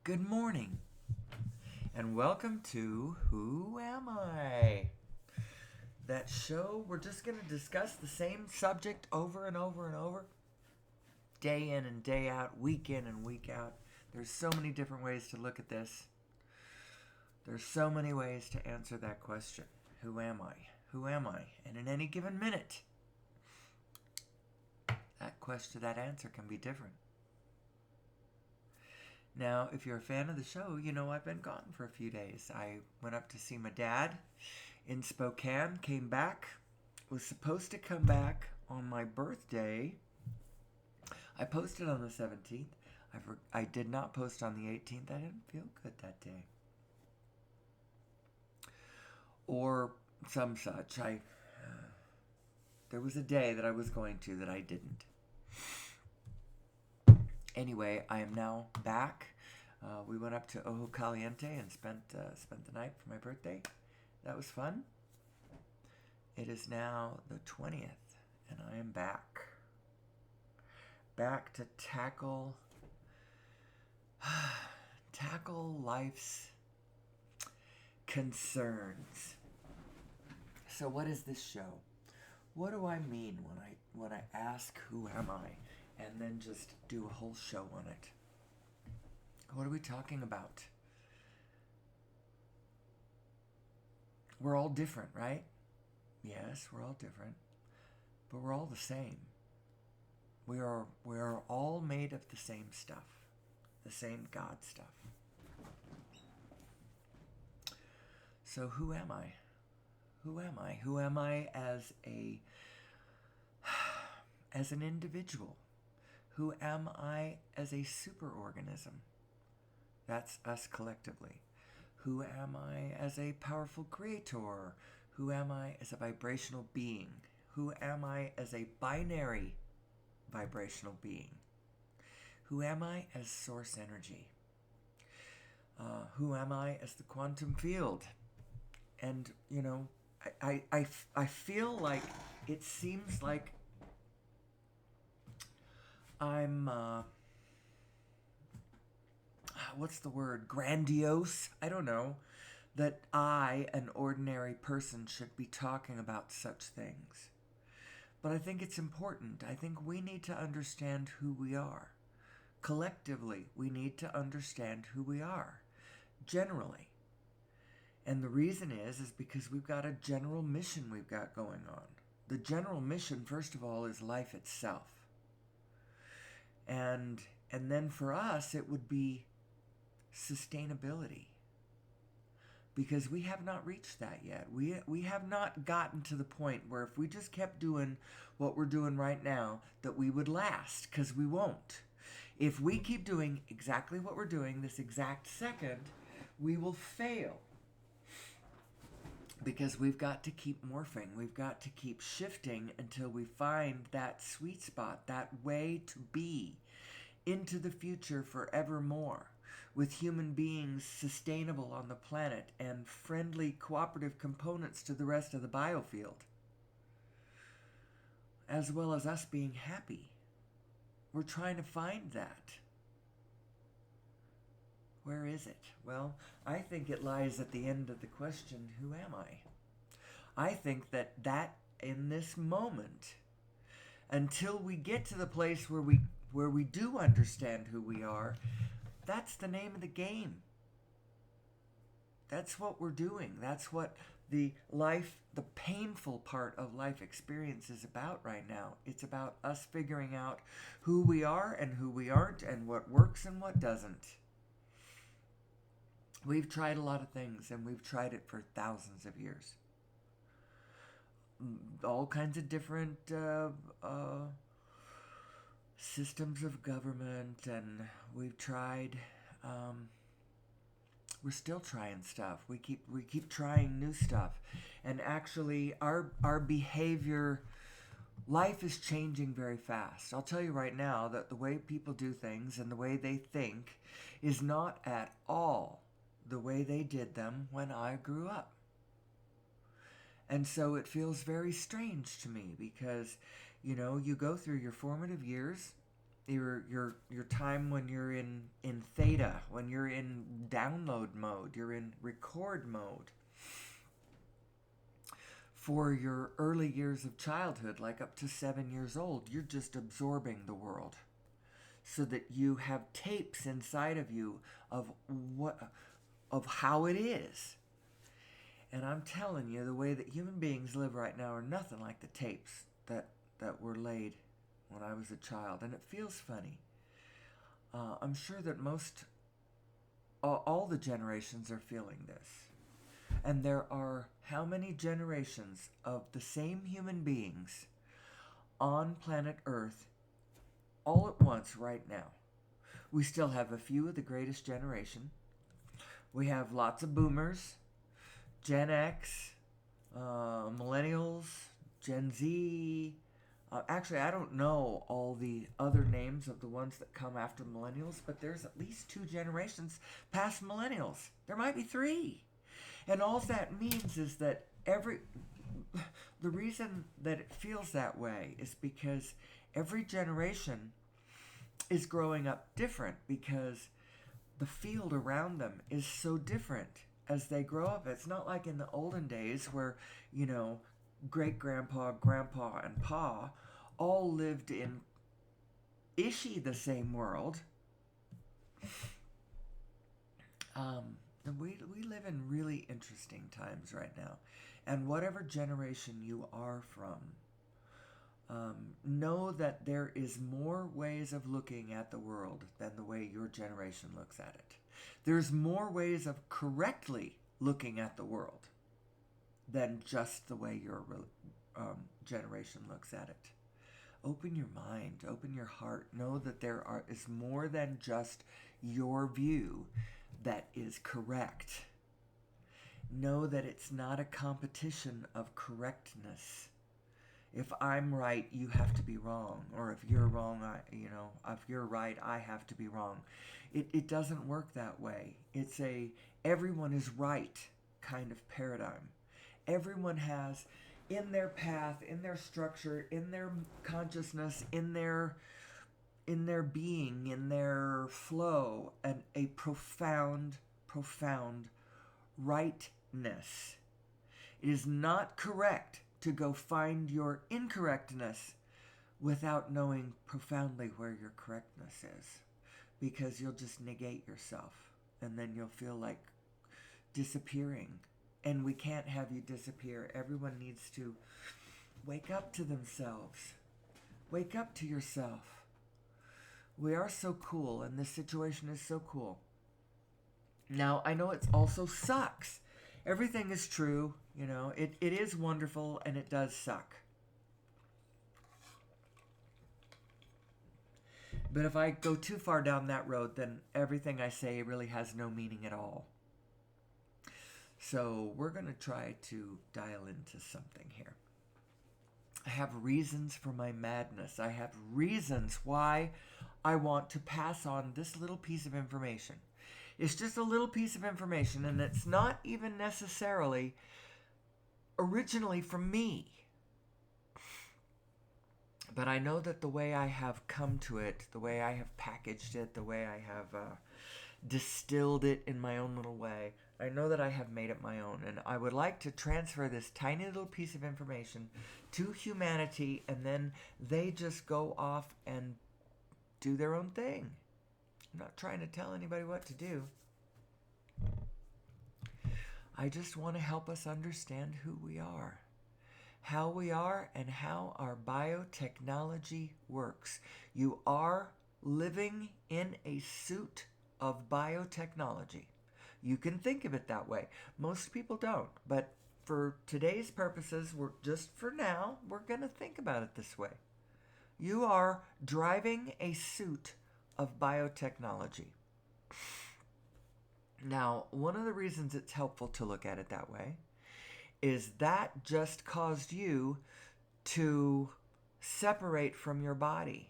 Good morning, and welcome to Who Am I? That show we're just going to discuss the same subject over and over and over, day in and day out, week in and week out. There's so many different ways to look at this. There's so many ways to answer that question. Who am I? Who am I? And in any given minute, that answer can be different. Now, if you're a fan of the show, you know I've been gone for a few days. I went up to see my dad in Spokane, came back, was supposed to come back on my birthday. I posted on the 17th. I did not post on the 18th. I didn't feel good that day. Or some such. There was a day that I was going to that I didn't. Anyway, I am now back. We went up to Ojo Caliente and spent the night for my birthday. That was fun. It is now the 20th, and I am back. Back to tackle life's concerns. So what is this show? What do I mean when I ask who am I and then just do a whole show on it? What are we talking about? We're all different, right? Yes, we're all different, but we're all the same. We are all made of the same stuff, the same God stuff. So who am I? Who am I? Who am I as an individual? Who am I as a superorganism? That's us collectively. Who am I as a powerful creator? Who am I as a vibrational being? Who am I as a binary vibrational being? Who am I as source energy? Who am I as the quantum field? And, I feel like it seems like I'm, what's the word? Grandiose? I don't know. That I, an ordinary person, should be talking about such things. But I think it's important. I think we need to understand who we are. Collectively, we need to understand who we are. Generally. And the reason is because we've got a general mission we've got going on. The general mission, first of all, is life itself. And then for us, it would be sustainability. Because we have not reached that yet. We have not gotten to the point where if we just kept doing what we're doing right now, that we would last, because we won't. If we keep doing exactly what we're doing this exact second, we will fail. Because we've got to keep morphing. We've got to keep shifting until we find that sweet spot, that way to be into the future forevermore, with human beings sustainable on the planet and friendly cooperative components to the rest of the biofield, as well as us being happy. We're trying to find that. Where is it? Well, I think it lies at the end of the question, who am I? I think that in this moment, until we get to the place where we do understand who we are, that's the name of the game. That's what we're doing. That's what the painful part of life experience is about right now. It's about us figuring out who we are and who we aren't and what works and what doesn't. We've tried a lot of things, and we've tried it for thousands of years. All kinds of different systems of government, and we've tried. We're still trying stuff. We keep trying new stuff, and actually, our behavior. Life is changing very fast. I'll tell you right now that the way people do things and the way they think is not at all the way they did them when I grew up. And so it feels very strange to me because, you go through your formative years Your time when you're in theta, when you're in download mode, you're in record mode. For your early years of childhood, like up to 7 years old, you're just absorbing the world, so that you have tapes inside of you of how it is. And I'm telling you, the way that human beings live right now are nothing like the tapes that were laid when I was a child. And it feels funny. I'm sure that all the generations are feeling this. And there are how many generations of the same human beings on planet Earth all at once right now? We still have a few of the greatest generation. We have lots of boomers, Gen X, millennials, Gen Z. Actually, I don't know all the other names of the ones that come after millennials, but there's at least 2 generations past millennials. There might be 3. And all that means is that the reason that it feels that way is because every generation is growing up different, because the field around them is so different as they grow up. It's not like in the olden days where, great grandpa, grandpa, and pa all lived in the same world. We live in really interesting times right now. And whatever generation you are from, know that there is more ways of looking at the world than the way your generation looks at it. There's more ways of correctly looking at the world than just the way your generation looks at it. Open your mind, open your heart. Know that there is more than just your view that is correct. Know that it's not a competition of correctness. If I'm right, you have to be wrong. Or if you're wrong, if you're right, I have to be wrong. It doesn't work that way. It's a everyone is right kind of paradigm. Everyone has in their path, in their structure, in their consciousness, in their being, in their flow, a profound rightness. It is not correct to go find your incorrectness without knowing profoundly where your correctness is, because you'll just negate yourself and then you'll feel like disappearing. And we can't have you disappear. Everyone needs to wake up to themselves. Wake up to yourself. We are so cool, and this situation is so cool. Now, I know it also sucks. Everything is true, it is wonderful, and it does suck. But if I go too far down that road, then everything I say really has no meaning at all. So we're going to try to dial into something here. I have reasons for my madness. I have reasons why I want to pass on this little piece of information. It's just a little piece of information, and it's not even necessarily originally from me. But I know that the way I have come to it, the way I have packaged it, the way I have distilled it in my own little way, I know that I have made it my own. And I would like to transfer this tiny little piece of information to humanity, and then they just go off and do their own thing. I'm not trying to tell anybody what to do. I just want to help us understand who we are, how we are, and how our biotechnology works. You are living in a suit of biotechnology. You can think of it that way. Most people don't, but for today's purposes, we're going to think about it this way. You are driving a suit of biotechnology. Now, one of the reasons it's helpful to look at it that way is that just caused you to separate from your body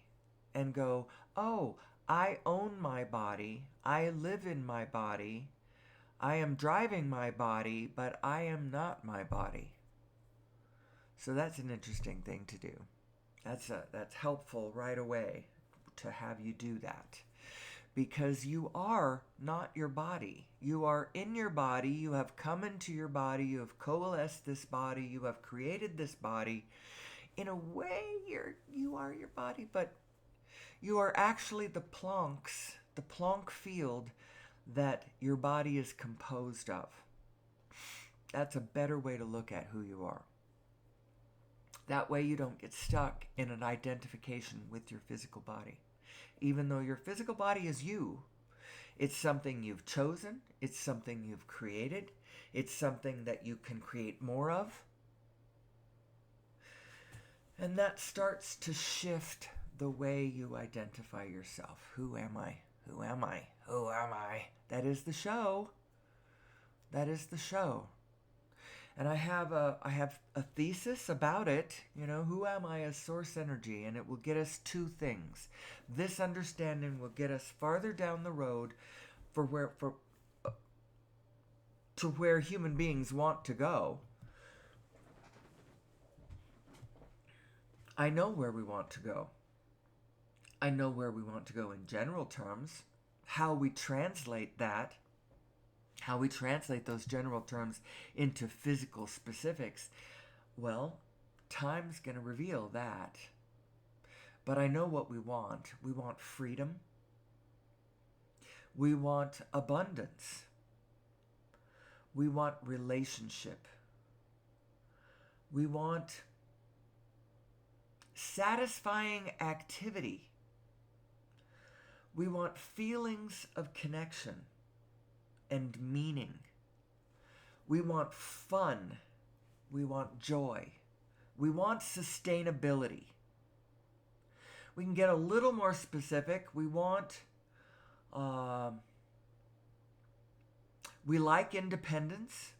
and go, oh, I own my body, I live in my body, I am driving my body, but I am not my body. So that's an interesting thing to do. That's helpful right away to have you do that. Because you are not your body. You are in your body. You have come into your body. You have coalesced this body. You have created this body. In a way, you are your body, but you are actually the Planck field that your body is composed of. That's a better way to look at who you are. That way you don't get stuck in an identification with your physical body. Even though your physical body is you, it's something you've chosen, it's something you've created, it's something that you can create more of. And that starts to shift the way you identify yourself. Who am I? Who am I? Who am I? That is the show. That is the show. And I have a thesis about it, who am I as source energy? And it will get us two things. This understanding will get us farther down the road to where human beings want to go. I know where we want to go. I know where we want to go in general terms. How we translate that, how we translate those general terms into physical specifics, well, time's going to reveal that. But I know what we want. We want freedom. We want abundance. We want relationship. We want satisfying activity. We want feelings of connection and meaning. We want fun. We want joy. We want sustainability. We can get a little more specific. We like independence.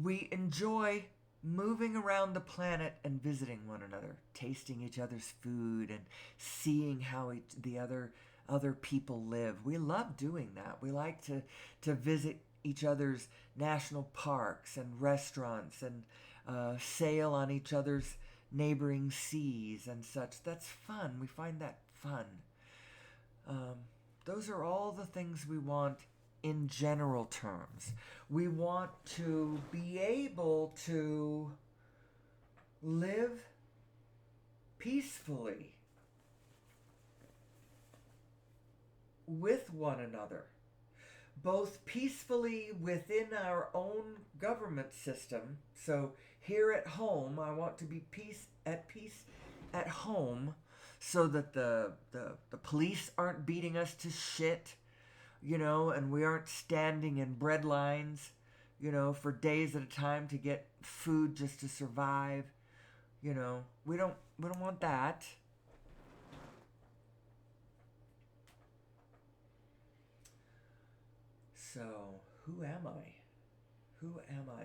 We enjoy moving around the planet and visiting one another, tasting each other's food and seeing how the other people live. We love doing that. We like to visit each other's national parks and restaurants and sail on each other's neighboring seas and such. That's fun. We find that fun. Those are all the things we want in general terms. We want to be able to live peacefully with one another, both peacefully within our own government system. So here at home, I want to be peace at home, so that the police aren't beating us to shit, and we aren't standing in bread lines, for days at a time to get food just to survive. We don't want that. So, who am I? Who am I?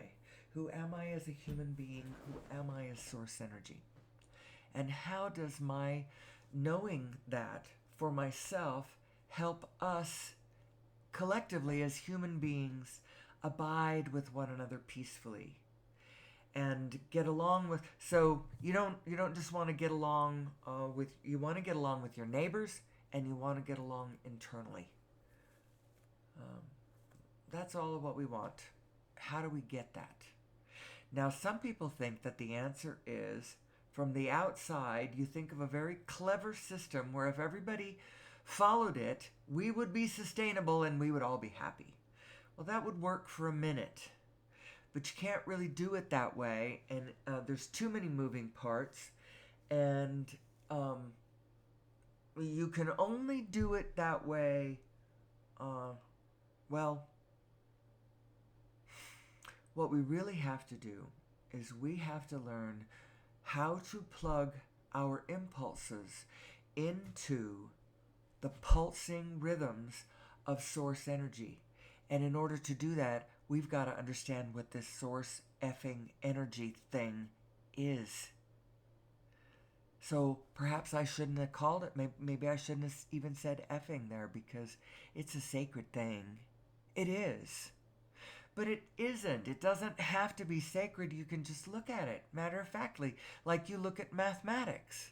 Who am I as a human being? Who am I as source energy? And how does my knowing that for myself help us collectively as human beings abide with one another peacefully and get along with? So you don't just want to get along you want to get along with your neighbors, and you want to get along internally. That's all of what we want. How do we get that? Now, some people think that the answer is, from the outside, you think of a very clever system where if everybody followed it, we would be sustainable and we would all be happy. Well, that would work for a minute, but you can't really do it that way, and there's too many moving parts, and you can only do it that way, what we really have to do is we have to learn how to plug our impulses into the pulsing rhythms of source energy. And in order to do that, we've got to understand what this source effing energy thing is. So perhaps I shouldn't have called it, maybe I shouldn't have even said effing there, because it's a sacred thing. It is. But it isn't. It doesn't have to be sacred. You can just look at it matter-of-factly, like you look at mathematics.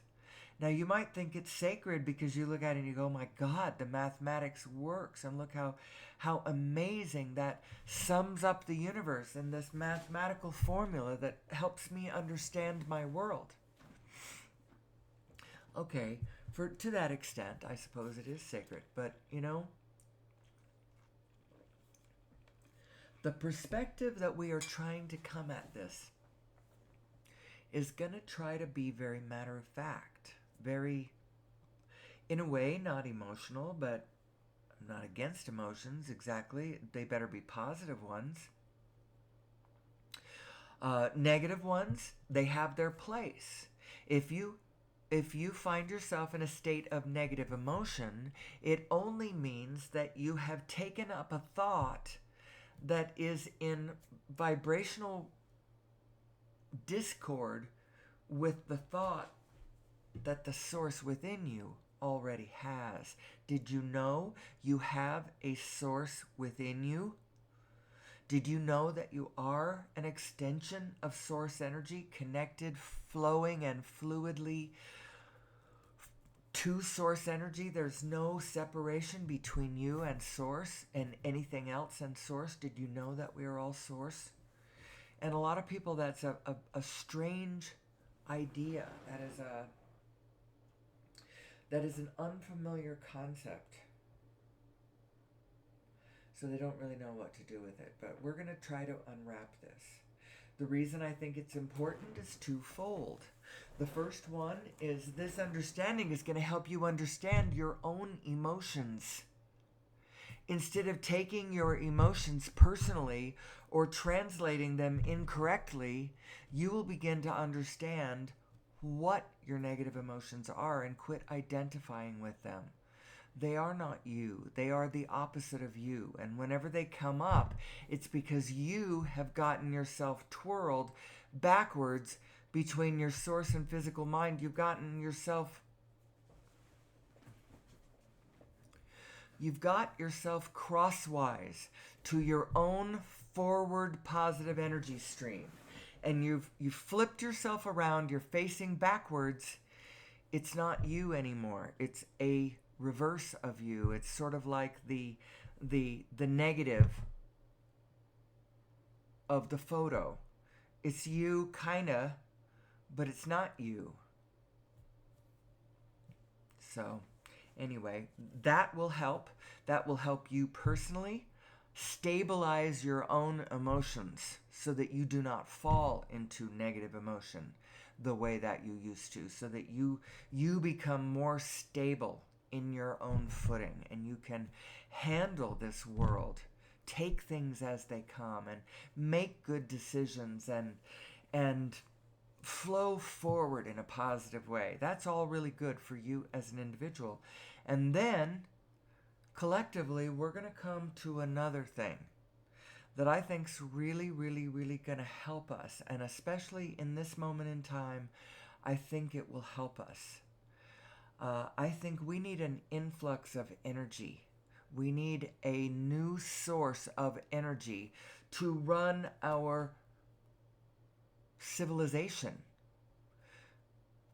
Now you might think it's sacred because you look at it and you go, my God, the mathematics works, and look how amazing that sums up the universe and this mathematical formula that helps me understand my world. Okay, to that extent, I suppose it is sacred, but the perspective that we are trying to come at this is going to try to be very matter of fact, very, in a way, not emotional, but I'm not against emotions exactly. They better be positive ones. Negative ones, they have their place. If you find yourself in a state of negative emotion, it only means that you have taken up a thought that is in vibrational discord with the thought that the source within you already has. Did you know you have a source within you? Did you know that you are an extension of source energy, connected, flowing, and fluidly to source energy? There's no separation between you and source and anything else and source. Did you know that we are all source? And a lot of people, that's a strange idea. That is an unfamiliar concept. So they don't really know what to do with it. But we're going to try to unwrap this. The reason I think it's important is twofold. The first one is this understanding is going to help you understand your own emotions. Instead of taking your emotions personally or translating them incorrectly, you will begin to understand what your negative emotions are and quit identifying with them. They are not you. They are the opposite of you. And whenever they come up, it's because you have gotten yourself twirled backwards between your source and physical mind. You've got yourself crosswise to your own forward positive energy stream. And you've flipped yourself around, you're facing backwards. It's not you anymore. It's a reverse of you. It's sort of like the negative of the photo. It's you, kinda, but it's not you. So, anyway, that will help. That will help you personally stabilize your own emotions so that you do not fall into negative emotion the way that you used to, so that you become more stable in your own footing and you can handle this world, take things as they come, and make good decisions and flow forward in a positive way. That's all really good for you as an individual. And then collectively, we're going to come to another thing that I think's really, really, really going to help us. And especially in this moment in time, I think it will help us. I think we need an influx of energy. We need a new source of energy to run our civilization.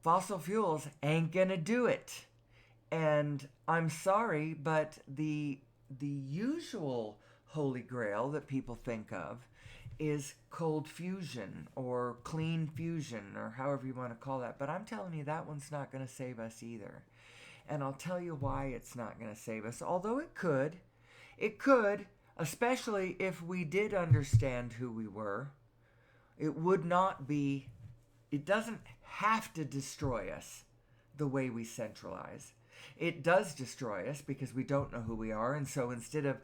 Fossil fuels ain't gonna do it. And I'm sorry, but the usual holy grail that people think of is cold fusion or clean fusion or however you want to call that. But I'm telling you, that one's not going to save us either. And I'll tell you why it's not going to save us. Although it could, especially if we did understand who we were. It would not be, it doesn't have to destroy us the way we centralize. It does destroy us because we don't know who we are. And so instead of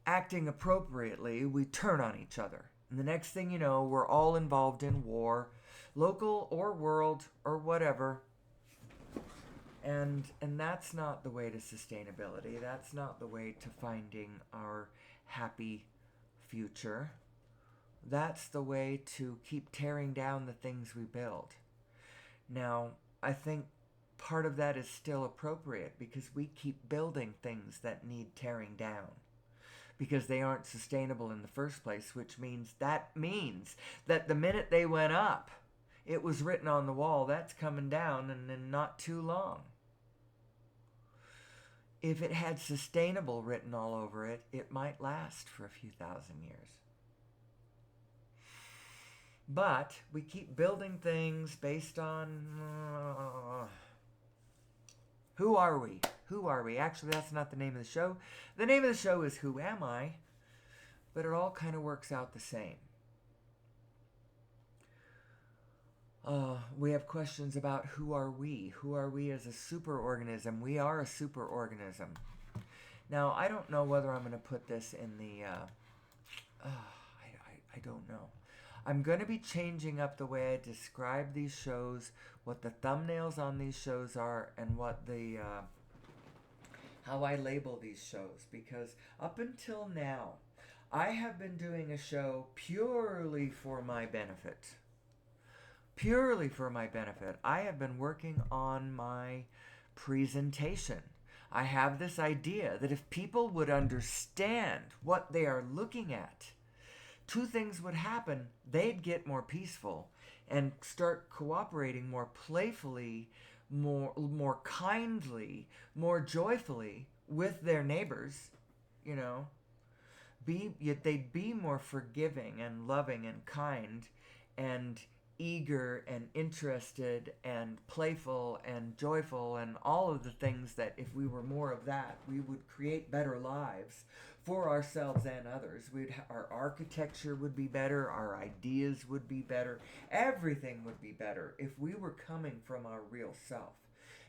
acting appropriately, we turn on each other. And the next thing you know, we're all involved in war, local or world or whatever. And that's not the way to sustainability. That's not the way to finding our happy future. That's the way to keep tearing down the things we build. Now, I think part of that is still appropriate because we keep building things that need tearing down because they aren't sustainable in the first place, which means that the minute they went up, it was written on the wall, that's coming down and in not too long. If it had sustainable written all over it, it might last for a few thousand years. But we keep building things based on who are we? Who are we? Actually, that's not the name of the show. The name of the show is Who Am I? But it all kind of works out the same. We have questions about who are we? Who are we as a superorganism? We are a superorganism. Now, I don't know whether I'm going to put this in the... I don't know. I'm going to be changing up the way I describe these shows, what the thumbnails on these shows are, and what the... how I label these shows. Because up until now, I have been doing a show purely for my benefit. Purely for my benefit. I have been working on my presentation. I have this idea that if people would understand what they are looking at, two things would happen. They'd get more peaceful and start cooperating more playfully, more kindly, more joyfully with their neighbors, you know. They'd be more forgiving and loving and kind and eager and interested and playful and joyful and all of the things that if we were more of that, we would create better lives for ourselves and others. Our architecture would be better, our ideas would be better, everything would be better if we were coming from our real self.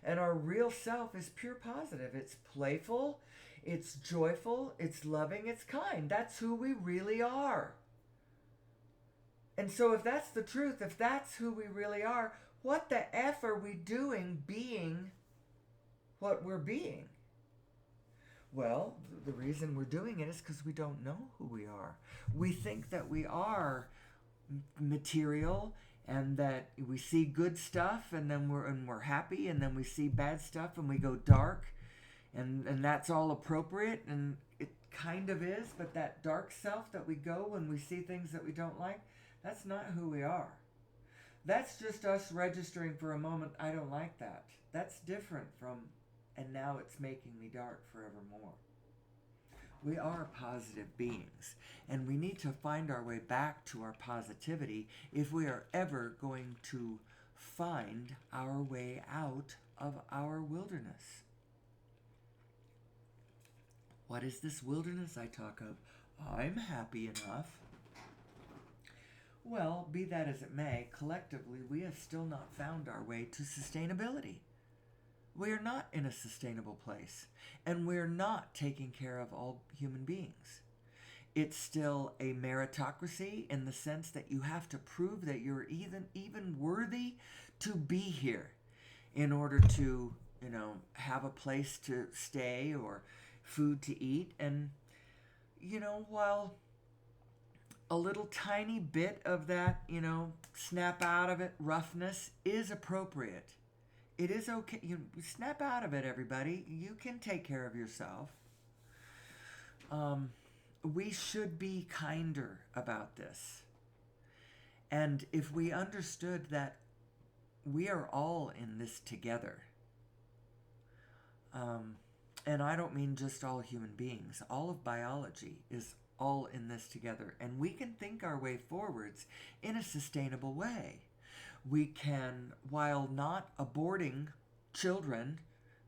And our real self is pure positive. It's playful, it's joyful, it's loving, it's kind. That's who we really are. And so if that's the truth, if that's who we really are, what the F are we doing being what we're being? Well, the reason we're doing it is because we don't know who we are. We think that we are material and that we see good stuff and then we're happy, and then we see bad stuff and we go dark, and that's all appropriate, and it kind of is, but that dark self that we go when we see things that we don't like, that's not who we are. That's just us registering for a moment, I don't like that. That's different from, and now it's making me dark forevermore. We are positive beings, and we need to find our way back to our positivity if we are ever going to find our way out of our wilderness. What is this wilderness I talk of? I'm happy enough. Well, be that as it may, collectively, we have still not found our way to sustainability. We are not in a sustainable place, and we're not taking care of all human beings. It's still a meritocracy in the sense that you have to prove that you're even worthy to be here in order to, have a place to stay or food to eat. And, while a little tiny bit of that, snap out of it roughness is appropriate. It is okay. You snap out of it, everybody. You can take care of yourself. We should be kinder about this. And if we understood that we are all in this together, and I don't mean just all human beings, all of biology is all in this together, and we can think our way forwards in a sustainable way. We can, while not aborting children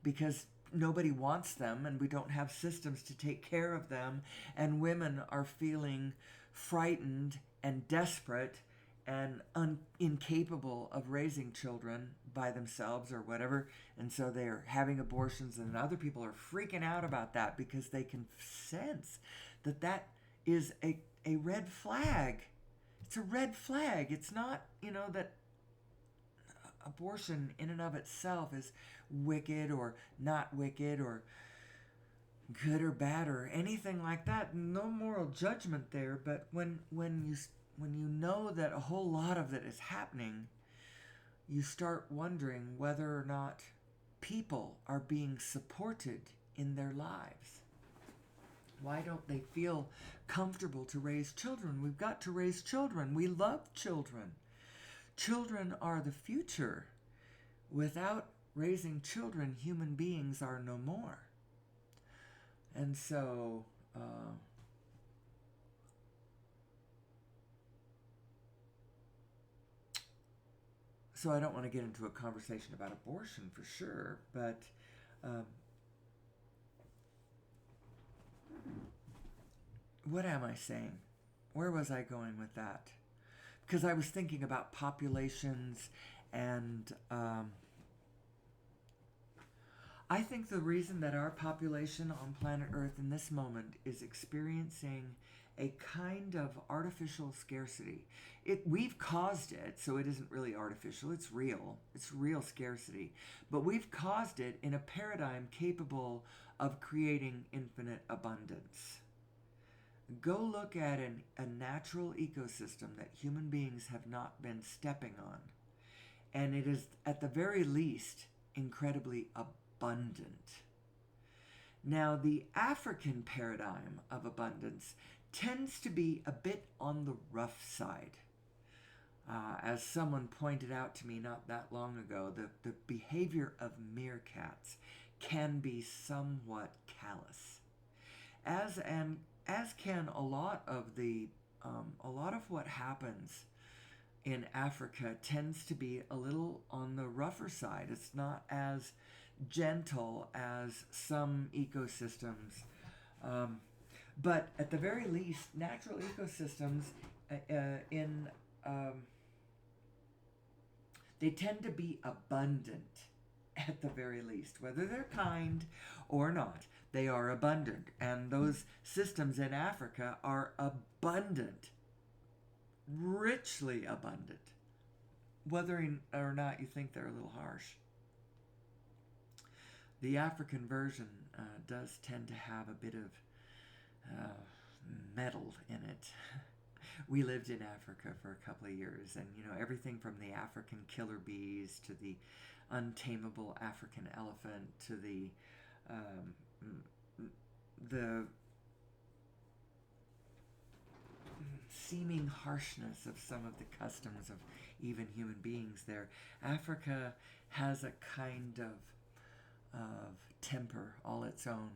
because nobody wants them and we don't have systems to take care of them, and women are feeling frightened and desperate and incapable of raising children by themselves or whatever, and so they're having abortions, and other people are freaking out about that because they can sense that is a red flag. It's a red flag. It's not, that abortion in and of itself is wicked or not wicked or good or bad or anything like that. No moral judgment there, but when you know that a whole lot of it is happening, you start wondering whether or not people are being supported in their lives. Why don't they feel comfortable to raise children? We've got to raise children. We love children. Children are the future. Without raising children, human beings are no more. And so, I don't want to get into a conversation about abortion for sure, but um, what am I saying? Where was I going with that? Because I was thinking about populations, and I think the reason that our population on planet Earth in this moment is experiencing a kind of artificial scarcity. We've caused it, so it isn't really artificial, it's real. It's real scarcity. But we've caused it in a paradigm capable of creating infinite abundance. Go look at a natural ecosystem that human beings have not been stepping on, and it is, at the very least, incredibly abundant. Now, the African paradigm of abundance tends to be a bit on the rough side. As someone pointed out to me not that long ago, the behavior of meerkats can be somewhat callous, as can a lot of what happens in Africa tends to be a little on the rougher side. It's not as gentle as some ecosystems. But at the very least, natural ecosystems they tend to be abundant at the very least. Whether they're kind or not, they are abundant. And those systems in Africa are abundant, richly abundant, whether or not you think they're a little harsh. The African version does tend to have a bit of metal in it. We lived in Africa for a couple of years, and everything from the African killer bees to the untamable African elephant to the seeming harshness of some of the customs of even human beings there. Africa has a kind of temper all its own.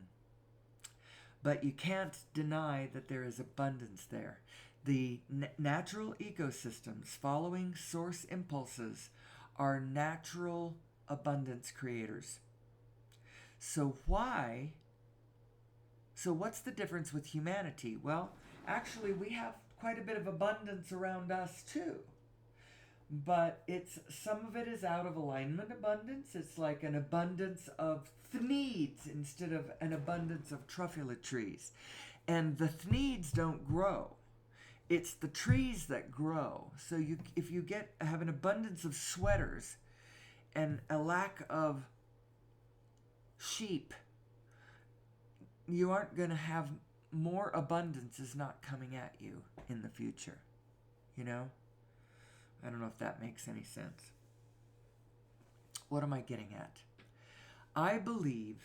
But you can't deny that there is abundance there. The natural ecosystems following source impulses are natural abundance creators. So what's the difference with humanity? Well, actually we have quite a bit of abundance around us too. But some of it is out of alignment abundance. It's like an abundance of thneeds instead of an abundance of truffula trees. And the thneeds don't grow. It's the trees that grow. So if you have an abundance of sweaters and a lack of sheep, you aren't going to have more abundance is not coming at you in the future. I don't know if that makes any sense. What am I getting at? I believe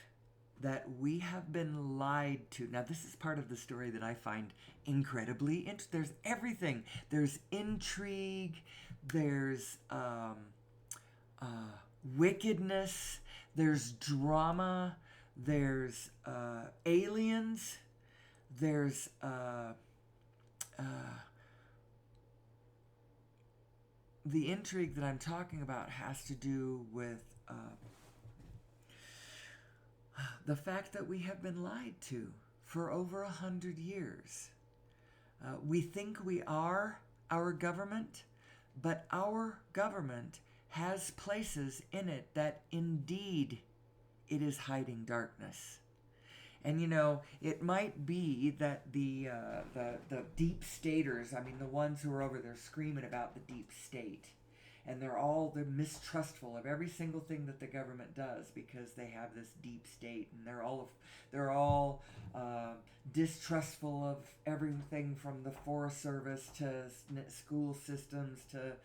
that we have been lied to. Now, this is part of the story that I find incredibly interesting. There's everything. There's intrigue. There's wickedness. There's drama. There's aliens. There's the intrigue that I'm talking about has to do with the fact that we have been lied to for over 100 years. We think we are our government, but our government has places in it that indeed it is hiding darkness. And it might be that the deep staters, the ones who are over there screaming about the deep state, and they're mistrustful of every single thing that the government does because they have this deep state, and they're all distrustful of everything from the Forest Service to school systems to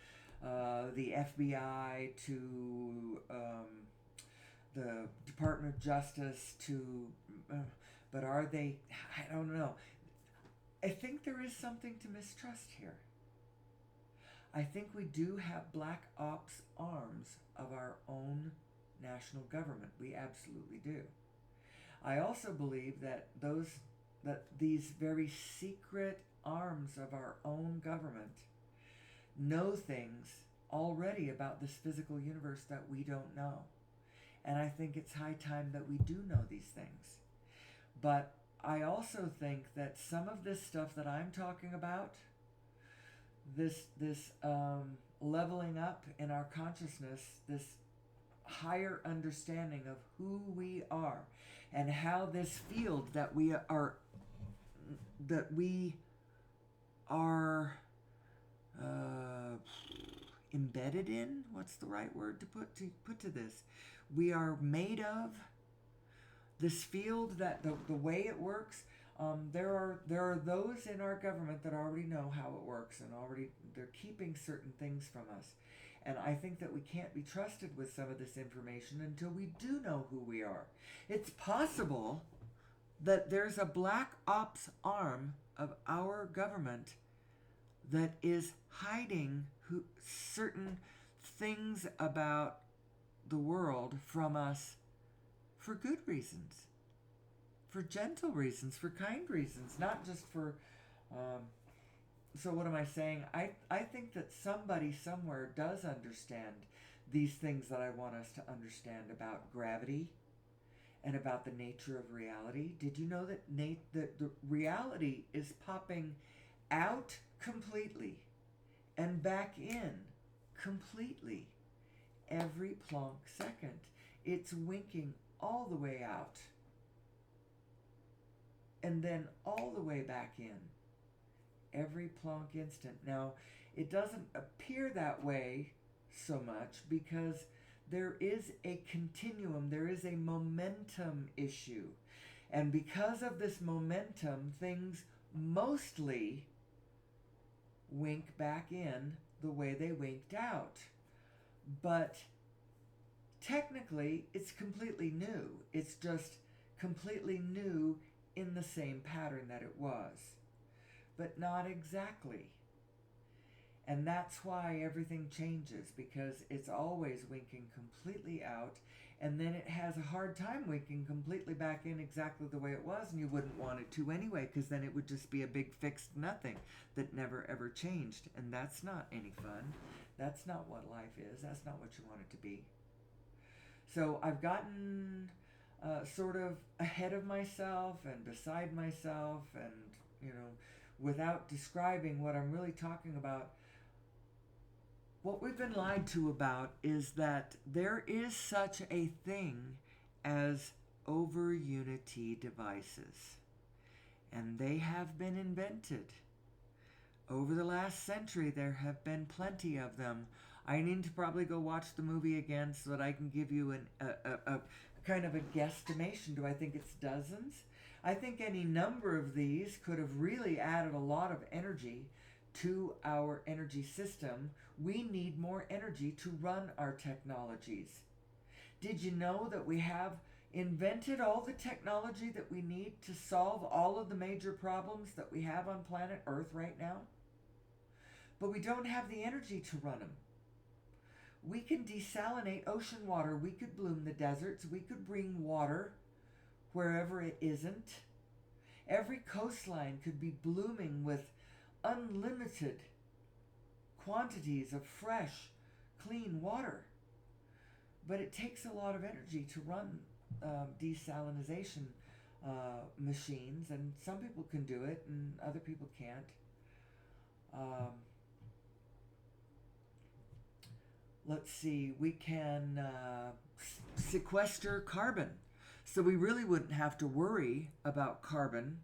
the FBI to the Department of Justice to but are they? I don't know. I think there is something to mistrust here. I think we do have black ops arms of our own national government. We absolutely do. I also believe that these very secret arms of our own government know things already about this physical universe that we don't know. And I think it's high time that we do know these things. But I also think that some of this stuff that I'm talking about, this leveling up in our consciousness, this higher understanding of who we are, and how this field that we are embedded in. What's the right word to put to this? We are made of this field, that the way it works. There are those in our government that already know how it works, and already they're keeping certain things from us. And I think that we can't be trusted with some of this information until we do know who we are. It's possible that there's a black ops arm of our government that is hiding certain things about the world from us for good reasons, for gentle reasons, for kind reasons, not just for... So what am I saying? I think that somebody somewhere does understand these things that I want us to understand about gravity and about the nature of reality. Did you know that the reality is popping out completely and back in completely every Planck second? It's winking all the way out and then all the way back in every Planck instant. Now, it doesn't appear that way so much because there is a continuum, there is a momentum issue. And because of this momentum, things mostly wink back in the way they winked out. But technically, it's completely new. It's just completely new in the same pattern that it was, but not exactly. And that's why everything changes, because it's always winking completely out, and then it has a hard time winking completely back in exactly the way it was, and you wouldn't want it to anyway, because then it would just be a big fixed nothing that never ever changed, and that's not any fun. That's not what life is. That's not what you want it to be. So I've gotten sort of ahead of myself and beside myself, and, you know, without describing what I'm really talking about. What we've been lied to about is that there is such a thing as over-unity devices, and they have been invented. Over the last century, there have been plenty of them. I need to probably go watch the movie again so that I can give you a kind of a guesstimation. Do I think it's dozens? I think any number of these could have really added a lot of energy to our energy system. We need more energy to run our technologies. Did you know that we have invented all the technology that we need to solve all of the major problems that we have on planet Earth right now? But we don't have the energy to run them. We can desalinate ocean water. We could bloom the deserts. We could bring water wherever it isn't. Every coastline could be blooming with unlimited quantities of fresh, clean water. But it takes a lot of energy to run desalination machines, and some people can do it and other people can't. Let's see, we can sequester carbon. So we really wouldn't have to worry about carbon.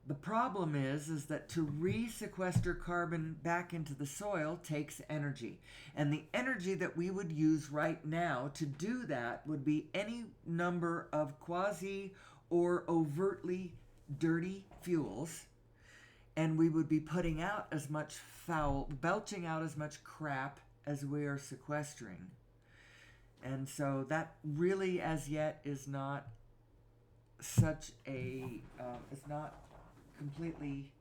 The problem is that to re-sequester carbon back into the soil takes energy. And the energy that we would use right now to do that would be any number of quasi or overtly dirty fuels. And we would be putting out as much belching out as much crap as we are sequestering. And so that really as yet is not such a, it's not completely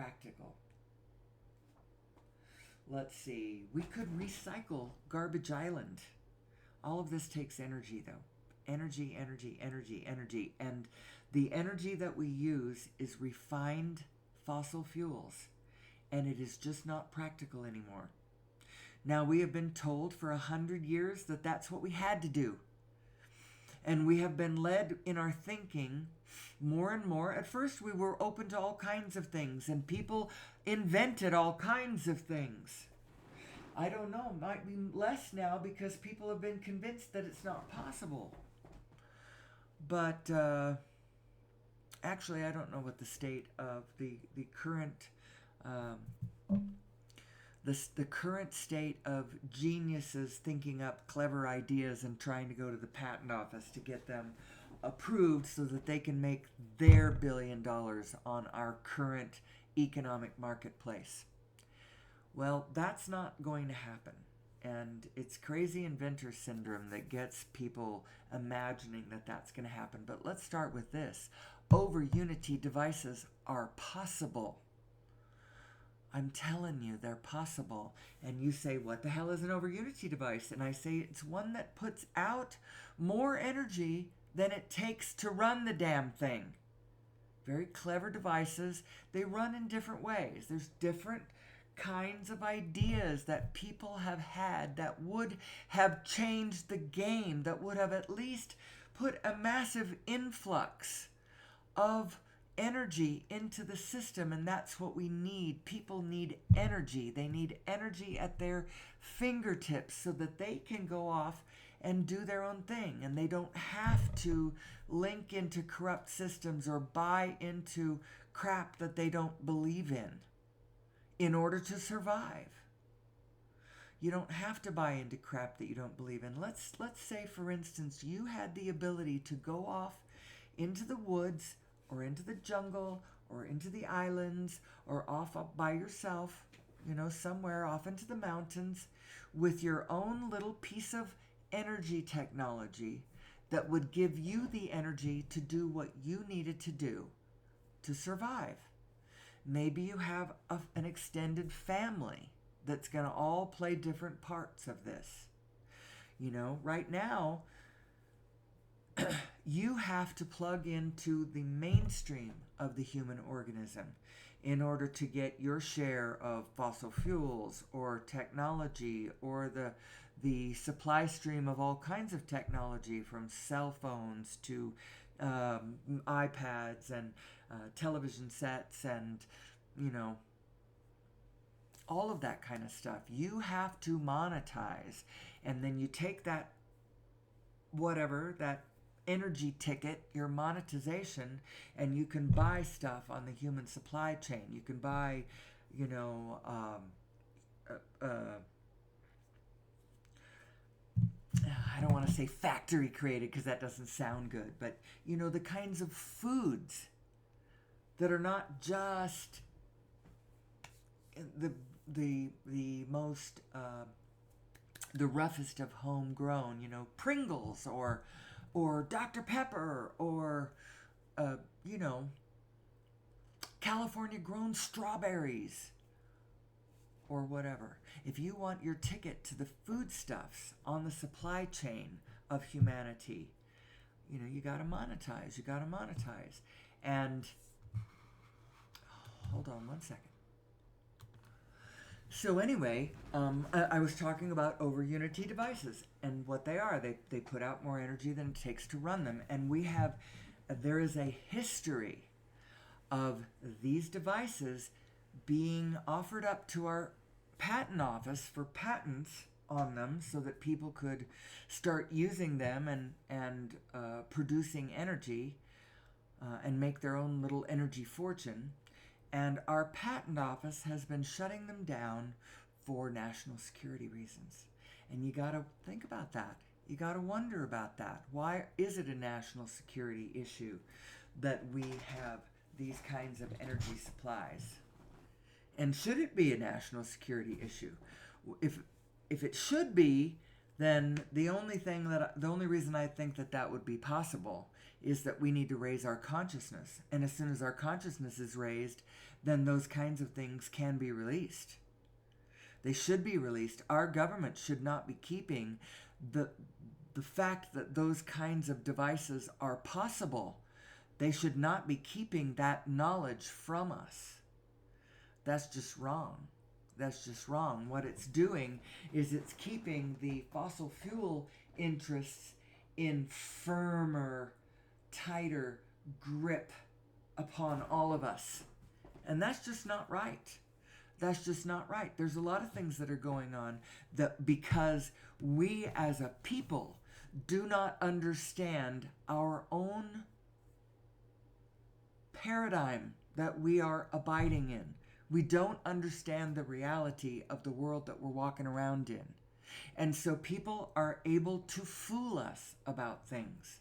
practical. Let's see. We could recycle Garbage Island. All of this takes energy, though. Energy, energy, energy, energy. And the energy that we use is refined fossil fuels. And it is just not practical anymore. Now, we have been told for 100 years that that's what we had to do. And we have been led in our thinking more and more. At first, we were open to all kinds of things, and people invented all kinds of things. I don't know, might be less now because people have been convinced that it's not possible. But actually, I don't know what the state of the current the current state of geniuses thinking up clever ideas and trying to go to the patent office to get them approved so that they can make their $1 billion on our current economic marketplace. Well, that's not going to happen. And it's crazy inventor syndrome that gets people imagining that that's going to happen. But let's start with this. Over Unity devices are possible. I'm telling you, they're possible. And you say, what the hell is an over Unity device? And I say, it's one that puts out more energy than it takes to run the damn thing. Very clever devices. They run in different ways. There's different kinds of ideas that people have had that would have changed the game, that would have at least put a massive influx of energy into the system, and that's what we need. People need energy. They need energy at their fingertips so that they can go off and do their own thing, and they don't have to link into corrupt systems or buy into crap that they don't believe in order to survive. You don't have to buy into crap that you don't believe in. Let's say, for instance, you had the ability to go off into the woods or into the jungle or into the islands or off up by yourself, somewhere off into the mountains with your own little piece of energy technology that would give you the energy to do what you needed to do to survive. Maybe you have an extended family that's going to all play different parts of this. Right now, you have to plug into the mainstream of the human organism in order to get your share of fossil fuels or technology or the supply stream of all kinds of technology, from cell phones to iPads and television sets and, all of that kind of stuff. You have to monetize. And then you take that energy ticket, your monetization, and you can buy stuff on the human supply chain. You can buy, I don't want to say factory created because that doesn't sound good, but the kinds of foods that are not just the most the roughest of homegrown, Pringles or Dr. Pepper or California grown strawberries or whatever. If you want your ticket to the foodstuffs on the supply chain of humanity, you got to monetize. And hold on one second. So anyway, I was talking about over Unity devices and what they are. They put out more energy than it takes to run them. And there is a history of these devices being offered up to our patent office for patents on them so that people could start using them and producing energy and make their own little energy fortune. And our patent office has been shutting them down for national security reasons. And you got to think about that. You got to wonder about that. Why is it a national security issue that we have these kinds of energy supplies? And should it be a national security issue? If it should be, then the only reason I think that that would be possible is that we need to raise our consciousness. And as soon as our consciousness is raised, then those kinds of things can be released. They should be released. Our government should not be keeping the fact that those kinds of devices are possible. They should not be keeping that knowledge from us. That's just wrong. That's just wrong. What it's doing is it's keeping the fossil fuel interests in firmer, tighter grip upon all of us. And that's just not right. That's just not right. There's a lot of things that are going on that because we as a people do not understand our own paradigm that we are abiding in. We don't understand the reality of the world that we're walking around in. And so people are able to fool us about things.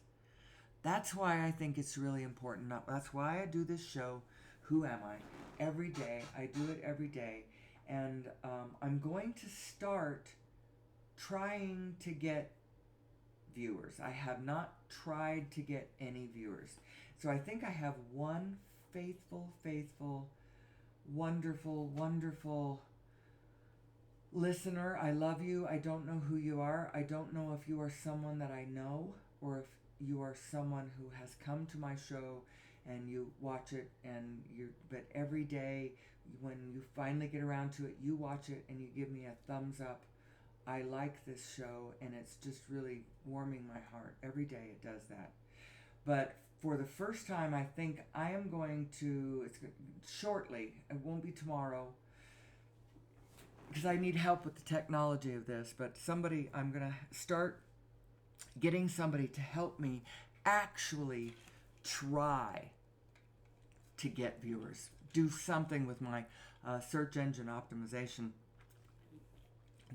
That's why I think it's really important. That's why I do this show, Who Am I? Every day. I do it every day. And I'm going to start trying to get viewers. I have not tried to get any viewers. So I think I have one faithful, wonderful listener. I love you. I don't know who you are. I don't know if you are someone that I know or if you are someone who has come to my show and you watch it but every day when you finally get around to it, you watch it and you give me a thumbs up. I like this show and it's just really warming my heart. Every day it does that. But for the first time, I think I am going to, shortly, it won't be tomorrow, because I need help with the technology of this, but I'm going to start getting somebody to help me actually try to get viewers. Do something with my search engine optimization,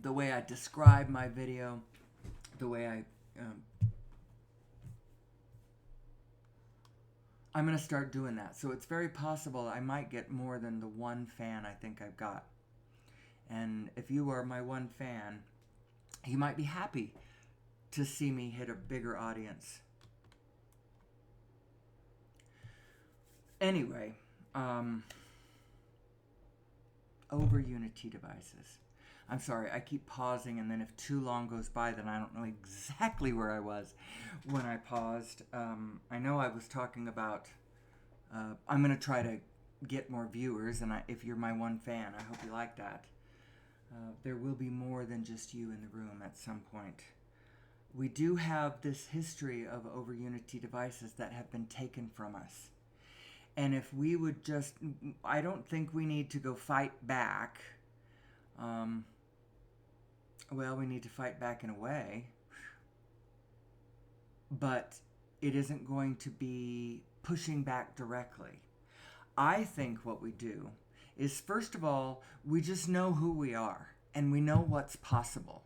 the way I describe my video, the way I'm going to start doing that. So it's very possible I might get more than the one fan I think I've got. And if you are my one fan, you might be happy to see me hit a bigger audience. Anyway, over Unity devices. I'm sorry, I keep pausing, and then if too long goes by, then I don't know exactly where I was when I paused. I know I was talking about, I'm going to try to get more viewers, and if you're my one fan, I hope you like that. There will be more than just you in the room at some point. We do have this history of over Unity devices that have been taken from us. And if we would just, I don't think we need to go fight back. Well, we need to fight back in a way, but it isn't going to be pushing back directly. I think what we do is, first of all, we just know who we are, and we know what's possible.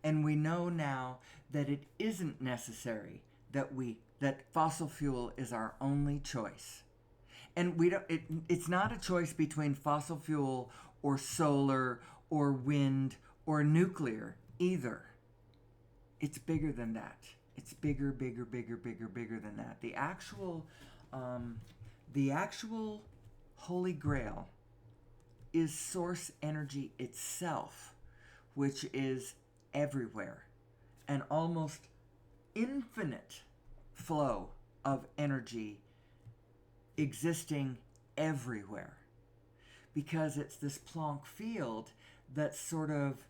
And we know now that it isn't necessary that fossil fuel is our only choice. And it's not a choice between fossil fuel or solar or wind or nuclear either. It's bigger than that. It's bigger than that. The actual Holy Grail is source energy itself, which is everywhere. An almost infinite flow of energy existing everywhere, because it's this Planck field that's sort of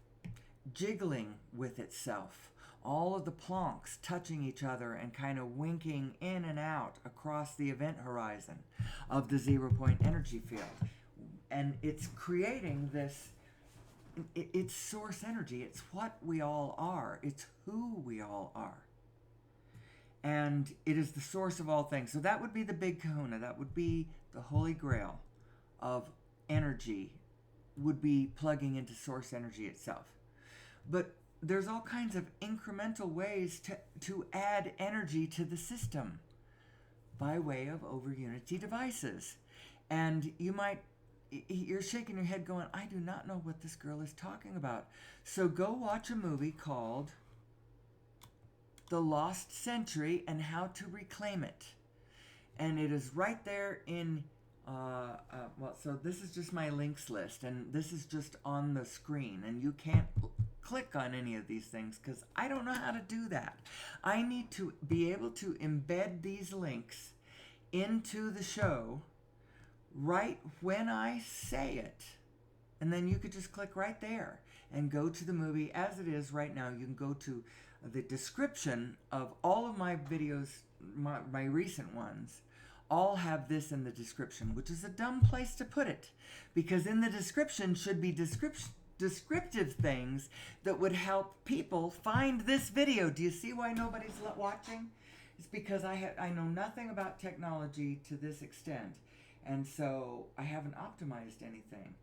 jiggling with itself. All of the Plancks touching each other and kind of winking in and out across the event horizon of the 0-point energy field. And it's creating this, it's source energy. It's what we all are. It's who we all are. And it is the source of all things. So that would be the big kahuna. That would be the Holy Grail of energy, would be plugging into source energy itself. But there's all kinds of incremental ways to add energy to the system by way of over Unity devices. And you're shaking your head going, I do not know what this girl is talking about. So go watch a movie called The Lost Century and How to Reclaim It. And it is right there in, so this is just my links list, and this is just on the screen, and you can't click on any of these things because I don't know how to do that. I need to be able to embed these links into the show right when I say it. And then you could just click right there and go to the movie as it is right now. You can go to the description of all of my videos, my recent ones, all have this in the description, which is a dumb place to put it, because in the description should be descriptive things that would help people find this video. Do you see why nobody's watching? It's because I know nothing about technology to this extent, and so I haven't optimized anything.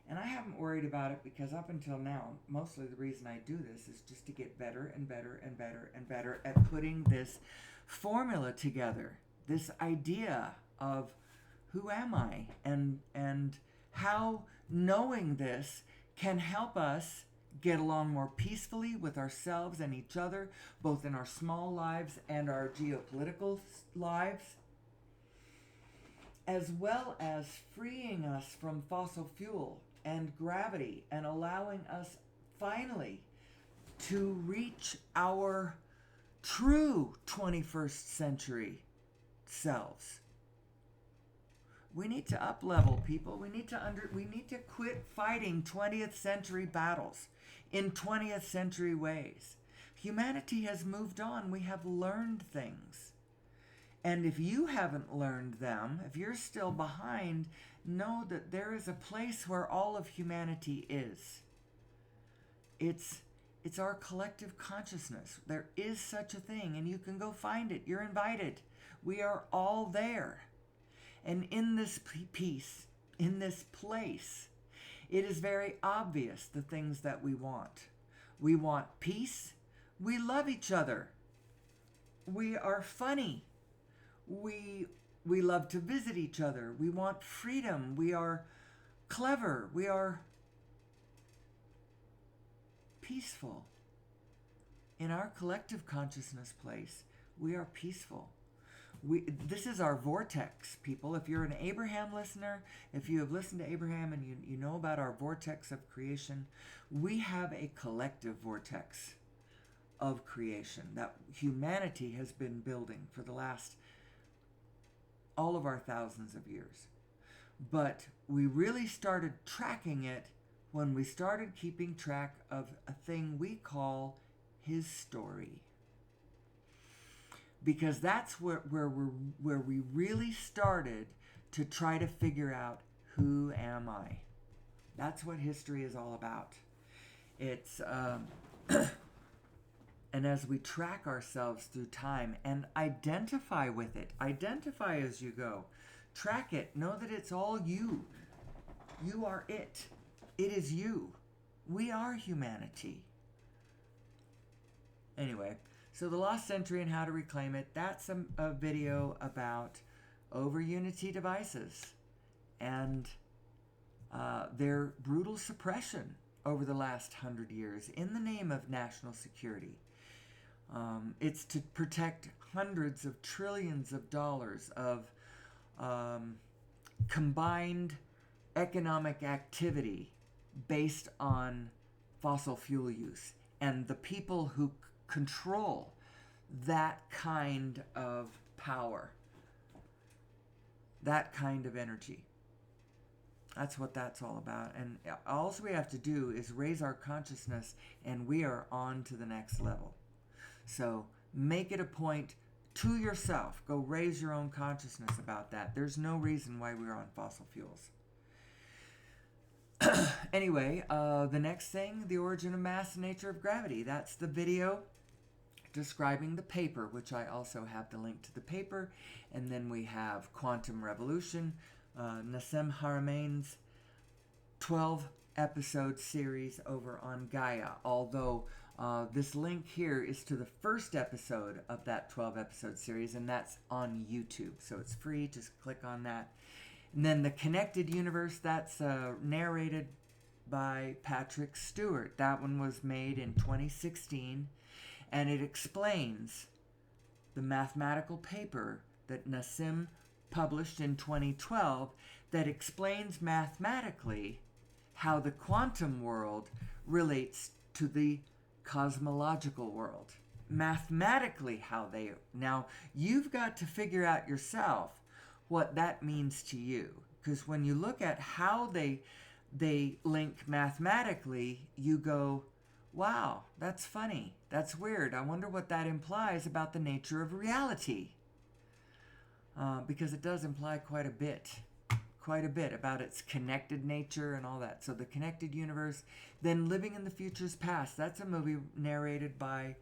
And I haven't worried about it because up until now, mostly the reason I do this is just to get better and better and better and better at putting this formula together. This idea of who am I and how knowing this can help us get along more peacefully with ourselves and each other, both in our small lives and our geopolitical lives, as well as freeing us from fossil fuel and gravity and allowing us finally to reach our true 21st century selves. We need to up-level, people. We need to quit fighting 20th century battles in 20th century ways. Humanity has moved on. We have learned things. And if you haven't learned them, if you're still behind, know that there is a place where all of humanity is. It's our collective consciousness. There is such a thing, and you can go find it. You're invited. We are all there. And in this peace, in this place, it is very obvious the things that we want. We want peace. We love each other. We are funny. We love to visit each other. We want freedom. We are clever. We are peaceful. In our collective consciousness place, we are peaceful. This is our vortex, people. If you're an Abraham listener, if you have listened to Abraham and you know about our vortex of creation, we have a collective vortex of creation that humanity has been building for the last all of our thousands of years. But we really started tracking it when we started keeping track of a thing we call his story. Because that's where we really started to try to figure out, who am I? That's what history is all about. It's and as we track ourselves through time and identify with it, identify as you go, track it, know that it's all you. You are it. It is you. We are humanity. Anyway, so The Lost Century and How to Reclaim It, that's a video about over Unity devices and their brutal suppression over the last 100 years in the name of national security. It's to protect hundreds of trillions of dollars of combined economic activity based on fossil fuel use and the people who control that kind of power, that kind of energy. That's what that's all about. And all we have to do is raise our consciousness and we are on to the next level. So make it a point to yourself. Go raise your own consciousness about that. There's no reason why we're on fossil fuels. Anyway, the next thing, the origin of mass and nature of gravity. That's the video describing the paper, which I also have the link to the paper. And then we have Quantum Revolution, Nassim Haramein's 12-episode series over on Gaia. Although this link here is to the first episode of that 12-episode series, and that's on YouTube. So it's free. Just click on that. And then The Connected Universe, that's narrated by Patrick Stewart. That one was made in 2016. And it explains the mathematical paper that Nassim published in 2012 that explains mathematically how the quantum world relates to the cosmological world. Mathematically, how they. Now, you've got to figure out yourself what that means to you. Because when you look at how they link mathematically, you go, wow, that's funny. That's weird. I wonder what that implies about the nature of reality. Because it does imply quite a bit about its connected nature and all that. So the connected universe, then living in the future's past. That's a movie narrated by,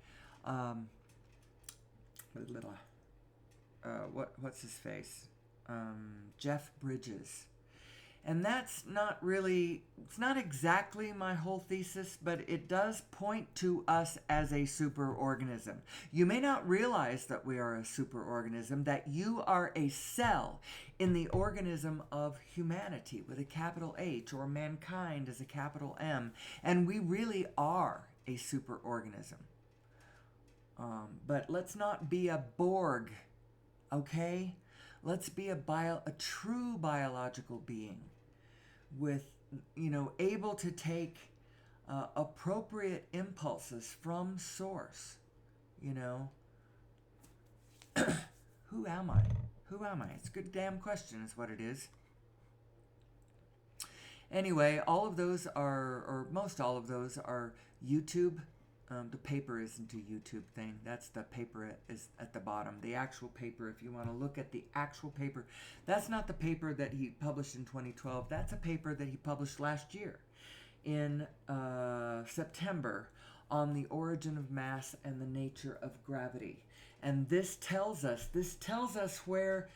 what's his face? Jeff Bridges. And that's not really, it's not exactly my whole thesis, but it does point to us as a superorganism. You may not realize that we are a superorganism, that you are a cell in the organism of humanity with a capital H, or mankind as a capital M. And we really are a superorganism. But let's not be a Borg, okay? Let's be a true biological being with, able to take appropriate impulses from source, Who am I? It's a good damn question is what it is. Anyway, all of those are, or most all of those are YouTube. The paper isn't a YouTube thing. That's the paper is at the bottom. The actual paper, if you want to look at the actual paper, that's not the paper that he published in 2012. That's a paper that he published last year in September on the origin of mass and the nature of gravity. And this tells us where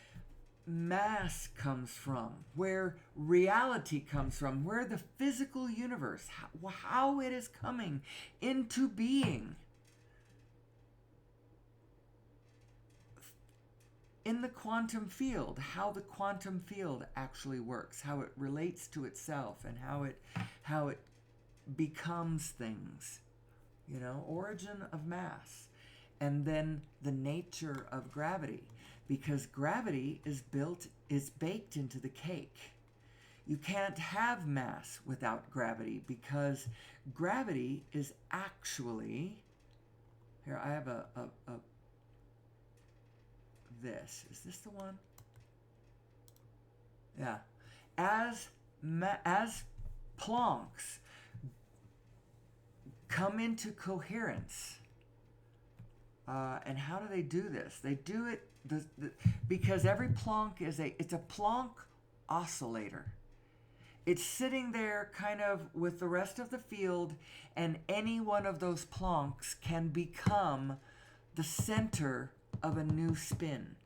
mass comes from, where reality comes from, where the physical universe, how it is coming into being in the quantum field, how the quantum field actually works, how it relates to itself, and how it becomes things, origin of mass, and then the nature of gravity. Because gravity is baked into the cake. You can't have mass without gravity, because gravity is actually, here I have this. Is this the one? Yeah. As Plancks come into coherence, and how do they do this? They do it because every Planck it's a Planck oscillator. It's sitting there kind of with the rest of the field, and any one of those Plancks can become the center of a new spin.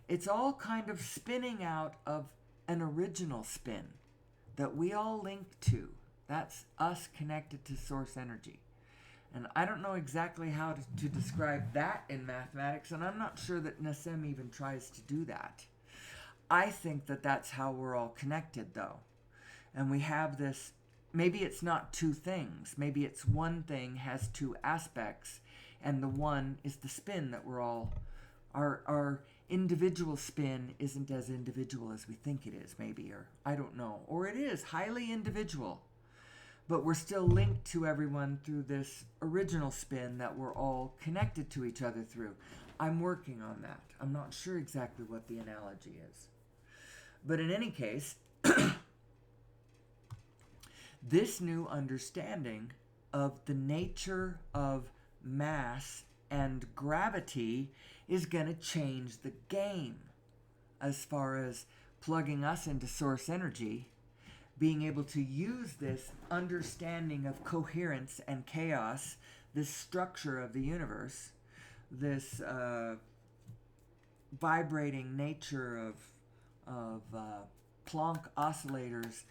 It's all kind of spinning out of an original spin that we all link to. That's us connected to source energy. And I don't know exactly how to describe that in mathematics, and I'm not sure that Nassim even tries to do that. I think that that's how we're all connected, though. And we have this, maybe it's not two things. Maybe it's one thing has two aspects, and the one is the spin that we're all, our individual spin isn't as individual as we think it is, maybe, or I don't know. Or it is highly individual. But we're still linked to everyone through this original spin that we're all connected to each other through. I'm working on that. I'm not sure exactly what the analogy is. But in any case, this new understanding of the nature of mass and gravity is going to change the game as far as plugging us into source energy, being able to use this understanding of coherence and chaos, this structure of the universe, this vibrating nature of Planck oscillators.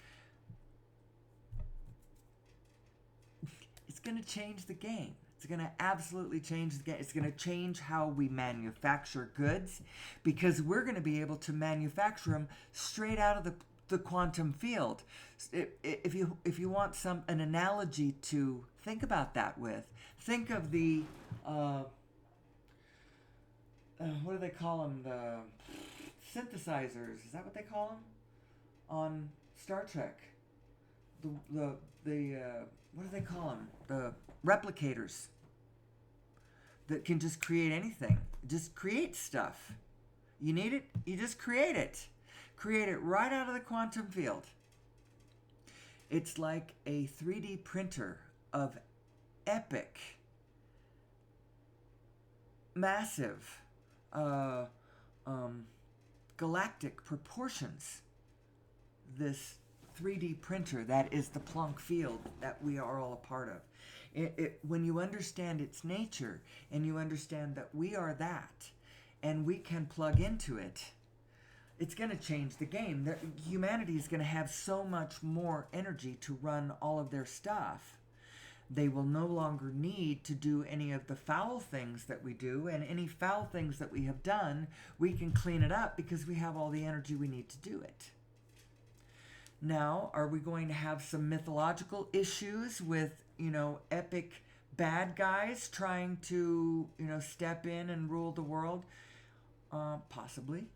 It's going to change the game. It's going to absolutely change the game. It's going to change how we manufacture goods, because we're going to be able to manufacture them straight out of the the quantum field. If you want an analogy to think about that with, think of the what do they call them? The synthesizers. Is that what they call them on Star Trek? The what do they call them? The replicators that can just create anything. Just create stuff. You need it, you just create it. Create it right out of the quantum field. It's like a 3D printer of epic, massive, galactic proportions. This 3D printer that is the Planck field that we are all a part of. When you understand its nature and you understand that we are that and we can plug into it, it's going to change the game. Humanity is going to have so much more energy to run all of their stuff. They will no longer need to do any of the foul things that we do, and any foul things that we have done, we can clean it up because we have all the energy we need to do it. Now, are we going to have some mythological issues with, epic bad guys trying to, step in and rule the world? Possibly.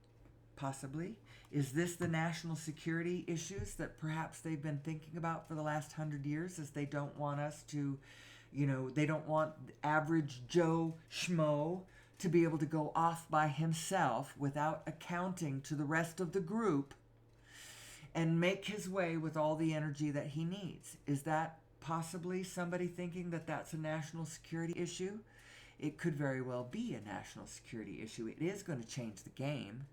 Is this the national security issues that perhaps they've been thinking about for the last 100 years, as they don't want us to, they don't want average Joe Schmo to be able to go off by himself without accounting to the rest of the group and make his way with all the energy that he needs? Is that possibly somebody thinking that that's a national security issue? It could very well be a national security issue. It is going to change the game.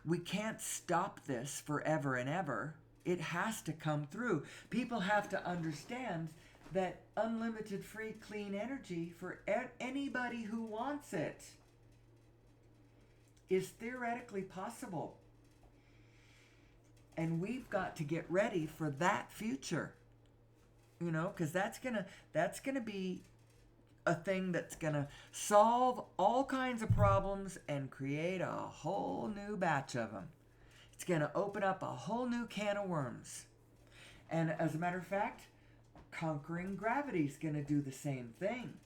We can't stop this forever and ever. It has to come through. People have to understand that unlimited free clean energy for anybody who wants it is theoretically possible. And we've got to get ready for that future. Because that's gonna be a thing that's gonna solve all kinds of problems and create a whole new batch of them. It's gonna open up a whole new can of worms. And as a matter of fact, conquering gravity is gonna do the same thing.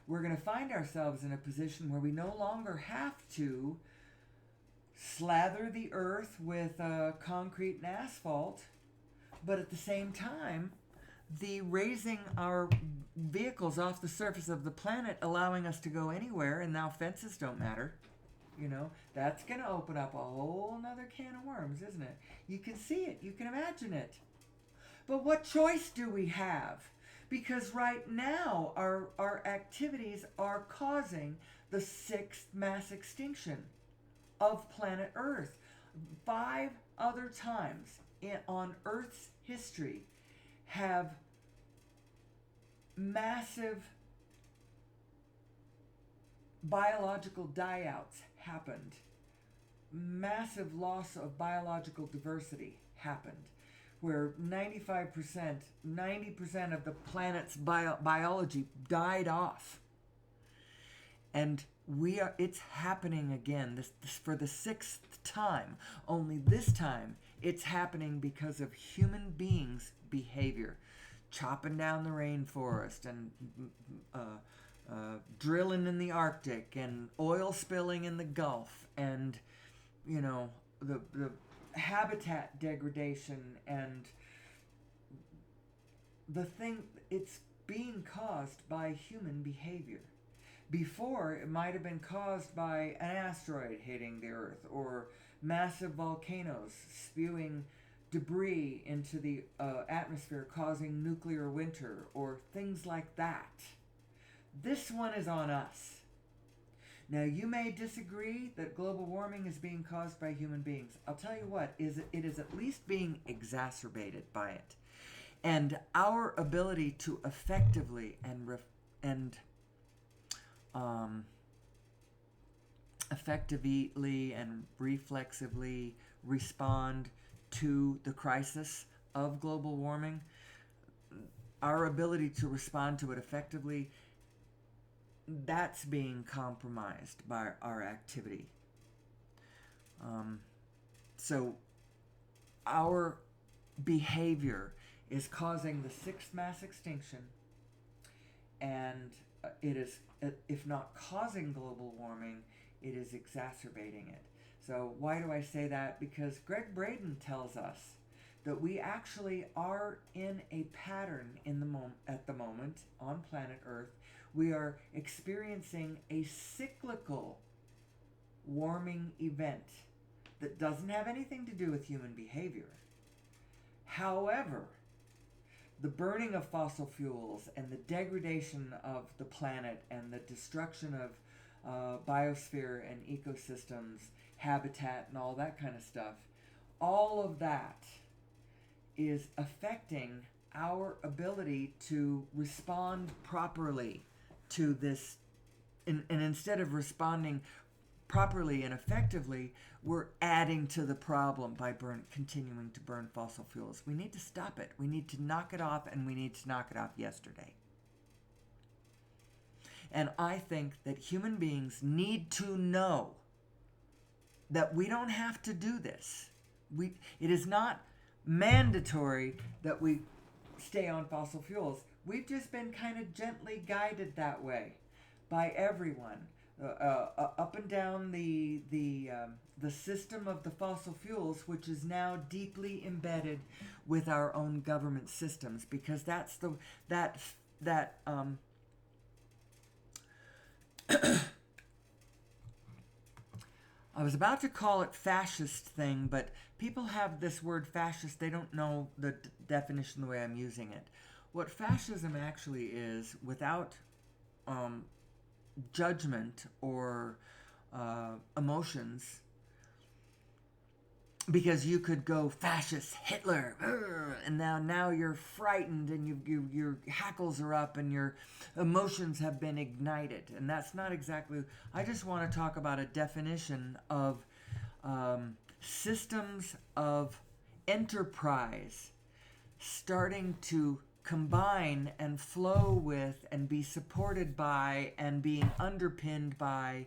We're gonna find ourselves in a position where we no longer have to slather the earth with concrete and asphalt, but at the same time, the raising our vehicles off the surface of the planet, allowing us to go anywhere, and now fences don't matter. That's going to open up a whole nother can of worms, isn't it? You can see it, you can imagine it. But what choice do we have? Because right now, our activities are causing the 6th mass extinction of planet Earth. 5 other times on Earth's history have massive biological die-outs happened. Massive loss of biological diversity happened, where 90% of the planet's biology died off. And it's happening again, this for the 6th time. Only this time, it's happening because of human beings' behavior. Chopping down the rainforest and drilling in the Arctic and oil spilling in the Gulf and, the habitat degradation and it's being caused by human behavior. Before, it might have been caused by an asteroid hitting the Earth or massive volcanoes spewing debris into the atmosphere, causing nuclear winter or things like that. This one is on us. Now, you may disagree that global warming is being caused by human beings. I'll tell you what, it is at least being exacerbated by it. And our ability to effectively effectively and reflexively respond to the crisis of global warming, our ability to respond to it effectively, that's being compromised by our activity. So our behavior is causing the sixth mass extinction, and it is, if not causing global warming, it is exacerbating it. So why do I say that? Because Greg Braden tells us that we actually are in a pattern at the moment on planet Earth. We are experiencing a cyclical warming event that doesn't have anything to do with human behavior. However, the burning of fossil fuels and the degradation of the planet and the destruction of biosphere and ecosystems, habitat and all that kind of stuff, all of that is affecting our ability to respond properly to this. And instead of responding properly and effectively, we're adding to the problem by continuing to burn fossil fuels. We need to stop it. We need to knock it off, and we need to knock it off yesterday. And I think that human beings need to know that we don't have to do this. It is not mandatory that we stay on fossil fuels. We've just been kind of gently guided that way by everyone. Up and down the system of the fossil fuels, which is now deeply embedded with our own government systems, because that's I was about to call it fascist thing, but people have this word fascist. They don't know the definition the way I'm using it. What fascism actually is, without judgment or emotions, because you could go fascist Hitler, and now you're frightened, and your hackles are up, and your emotions have been ignited, and that's not exactly. I just want to talk about a definition of systems of enterprise starting to combine and flow with and be supported by and being underpinned by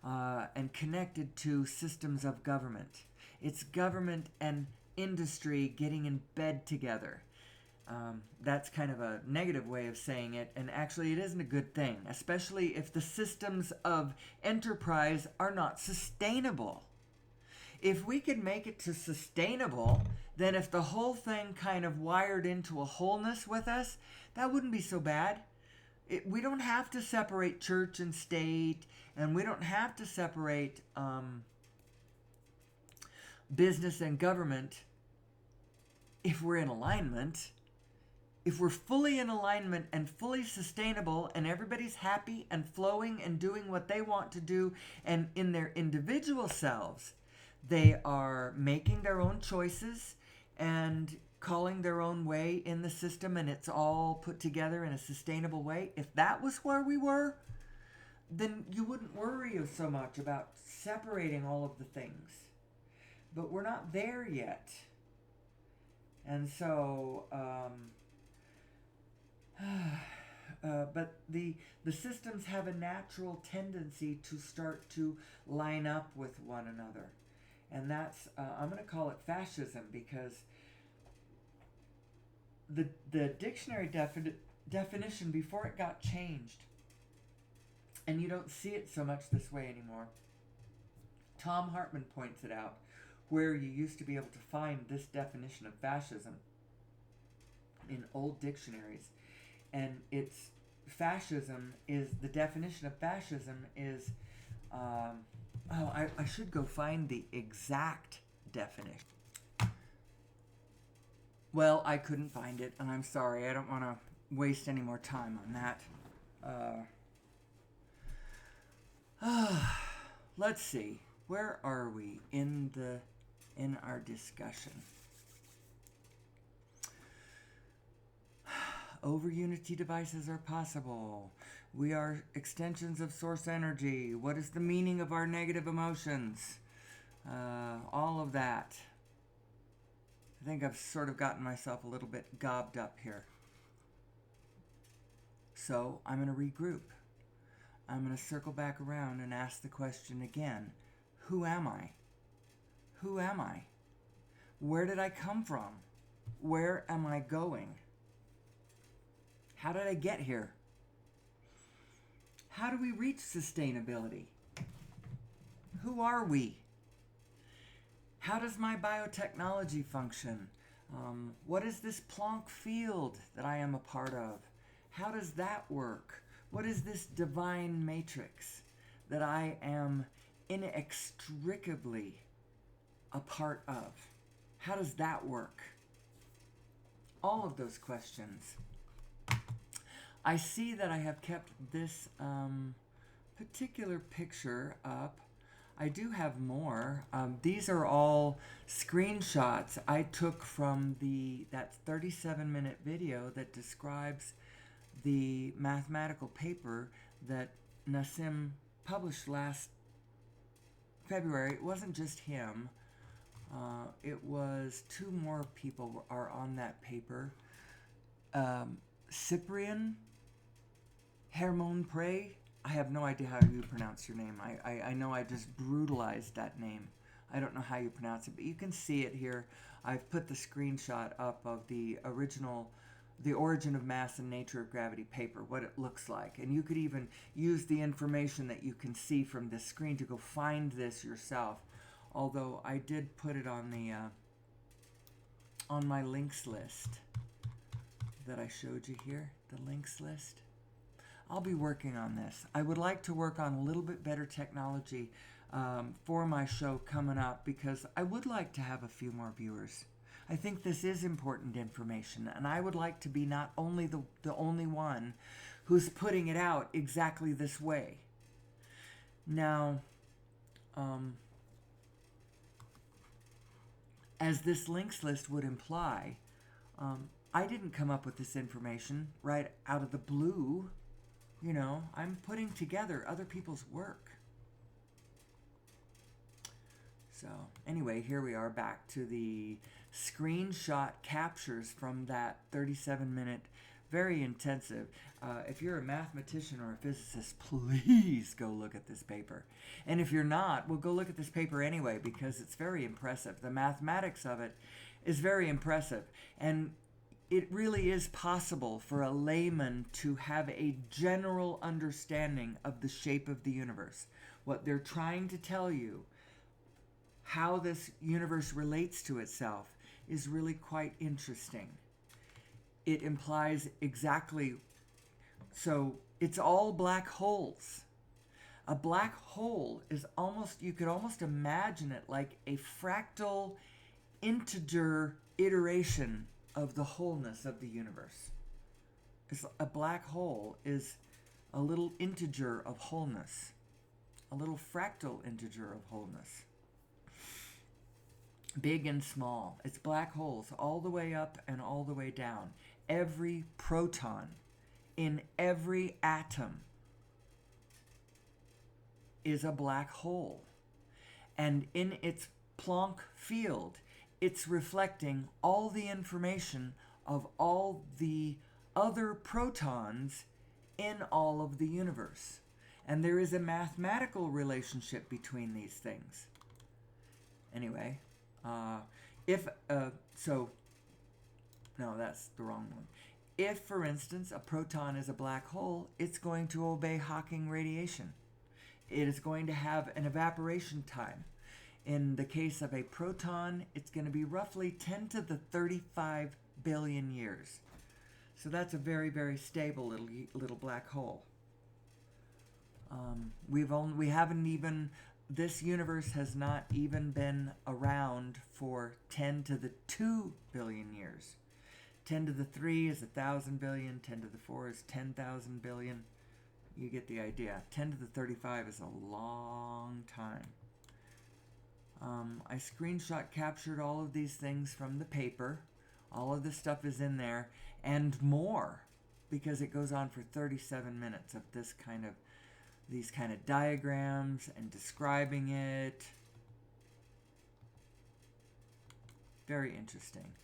and connected to systems of government. It's government and industry getting in bed together. That's kind of a negative way of saying it, and actually it isn't a good thing, especially if the systems of enterprise are not sustainable. If we could make it to sustainable, then if the whole thing kind of wired into a wholeness with us, that wouldn't be so bad. We don't have to separate church and state, and we don't have to separate business and government if we're in alignment. If we're fully in alignment and fully sustainable, and everybody's happy and flowing and doing what they want to do, and in their individual selves, they are making their own choices and calling their own way in the system, and it's all put together in a sustainable way. If that was where we were, then you wouldn't worry so much about separating all of the things. But we're not there yet. And so, but the systems have a natural tendency to start to line up with one another. And that's, I'm going to call it fascism, because the dictionary definition before it got changed, and you don't see it so much this way anymore. Tom Hartman points it out, where you used to be able to find this definition of fascism in old dictionaries. And it's fascism is, the definition of fascism is, I should go find the exact definition. Well, I couldn't find it, and I'm sorry. I don't want to waste any more time on that. Let's see. Where are we in our discussion? Over-unity devices are possible. We are extensions of source energy. What is the meaning of our negative emotions? All of that. I think I've sort of gotten myself a little bit gobbed up here. So I'm going to regroup. I'm going to circle back around and ask the question again. Who am I? Who am I? Where did I come from? Where am I going? How did I get here? How do we reach sustainability? Who are we? How does my biotechnology function? What is this Planck field that I am a part of? How does that work? What is this divine matrix that I am inextricably a part of? How does that work? All of those questions. I see that I have kept this particular picture up. I do have more. These are all screenshots I took from that 37-minute video that describes the mathematical paper that Nassim published last February. It wasn't just him. It was two more people are on that paper. Cyprian Hermonprez. I have no idea how you pronounce your name. I know I just brutalized that name. I don't know how you pronounce it, but you can see it here. I've put the screenshot up of the original, The Origin of Mass and Nature of Gravity paper, what it looks like. And you could even use the information that you can see from this screen to go find this yourself. Although I did put it on the on my links list that I showed you here, the links list. I'll be working on this. I would like to work on a little bit better technology for my show coming up, because I would like to have a few more viewers. I think this is important information, and I would like to be not only the only one who's putting it out exactly this way. Now, as this links list would imply, I didn't come up with this information right out of the blue. You know, I'm putting together other people's work. So, anyway, here we are back to the screenshot captures from that 37-minute, very intensive. If you're a mathematician or a physicist, please go look at this paper. And if you're not, well, go look at this paper anyway, because it's very impressive. The mathematics of it is very impressive. And it really is possible for a layman to have a general understanding of the shape of the universe. What they're trying to tell you, how this universe relates to itself, is really quite interesting. It implies exactly, so it's all black holes. A black hole is almost, you could almost imagine it like a fractal integer iteration of the wholeness of the universe. A black hole is a little integer of wholeness, a little fractal integer of wholeness. Big and small. It's black holes all the way up and all the way down. Every proton in every atom is a black hole. And in its Planck field, it's reflecting all the information of all the other protons in all of the universe. And there is a mathematical relationship between these things. Anyway, no, that's the wrong one. If, for instance, a proton is a black hole, it's going to obey Hawking radiation. It is going to have an evaporation time. In the case of a proton, it's going to be roughly 10 to the 35 billion years. So that's a very, very stable little black hole. This universe has not even been around for 10 to the 2 billion years. 10 to the 3 is 1,000 billion, 10 to the 4 is 10,000 billion. You get the idea. 10 to the 35 is a long time. I screenshot captured all of these things from the paper. All of this stuff is in there, and more, because it goes on for 37 minutes of these kind of diagrams and describing it. Very interesting.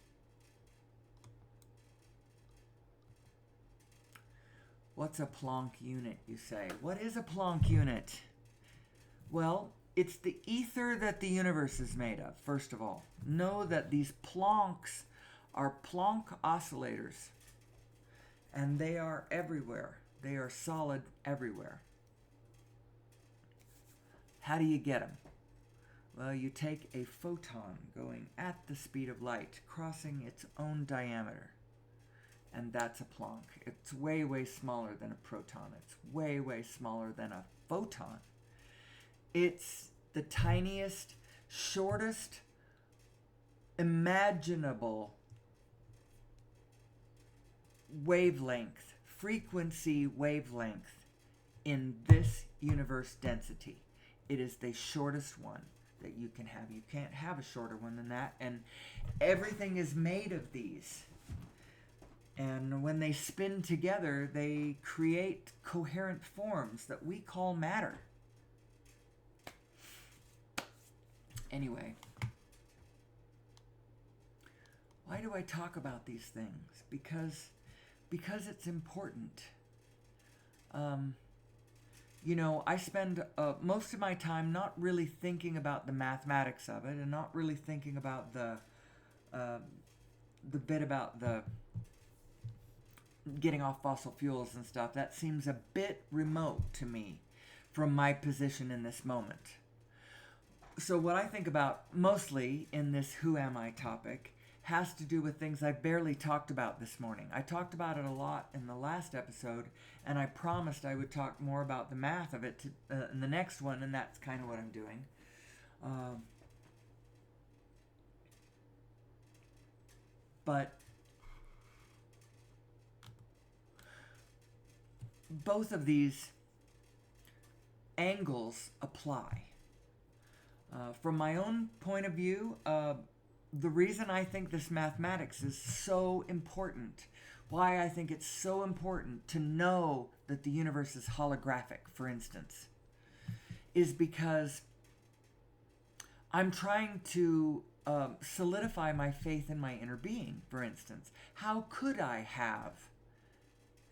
What's a Planck unit, you say? What is a Planck unit? Well, It's the ether that the universe is made of, first of all. Know that these Plancks are Planck oscillators, and they are everywhere. They are solid everywhere. How do you get them? Well, you take a photon going at the speed of light, crossing its own diameter, and that's a Planck. It's way, way smaller than a proton. It's way, way smaller than a photon. It's the tiniest, shortest, imaginable wavelength, frequency wavelength in this universe density. It is the shortest one that you can have. You can't have a shorter one than that, and everything is made of these. And when they spin together, they create coherent forms that we call matter. Anyway, why do I talk about these things? Because it's important. I spend most of my time not really thinking about the mathematics of it, and not really thinking about the bit about the getting off fossil fuels and stuff. That seems a bit remote to me from my position in this moment. So what I think about mostly in this Who Am I topic has to do with things I barely talked about this morning. I talked about it a lot in the last episode, and I promised I would talk more about the math of it in the next one, and that's kind of what I'm doing. But both of these angles apply. From my own point of view, the reason I think this mathematics is so important, why I think it's so important to know that the universe is holographic, for instance, is because I'm trying to solidify my faith in my inner being, for instance. How could I have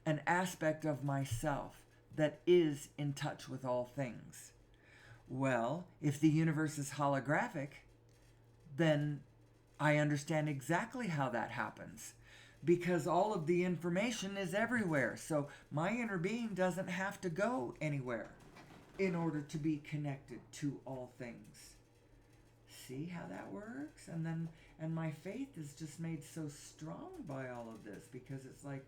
an aspect of myself that is in touch with all things? Well, if the universe is holographic, then I understand exactly how that happens, because all of the information is everywhere. So my inner being doesn't have to go anywhere in order to be connected to all things. See how that works? And my faith is just made so strong by all of this, because it's like,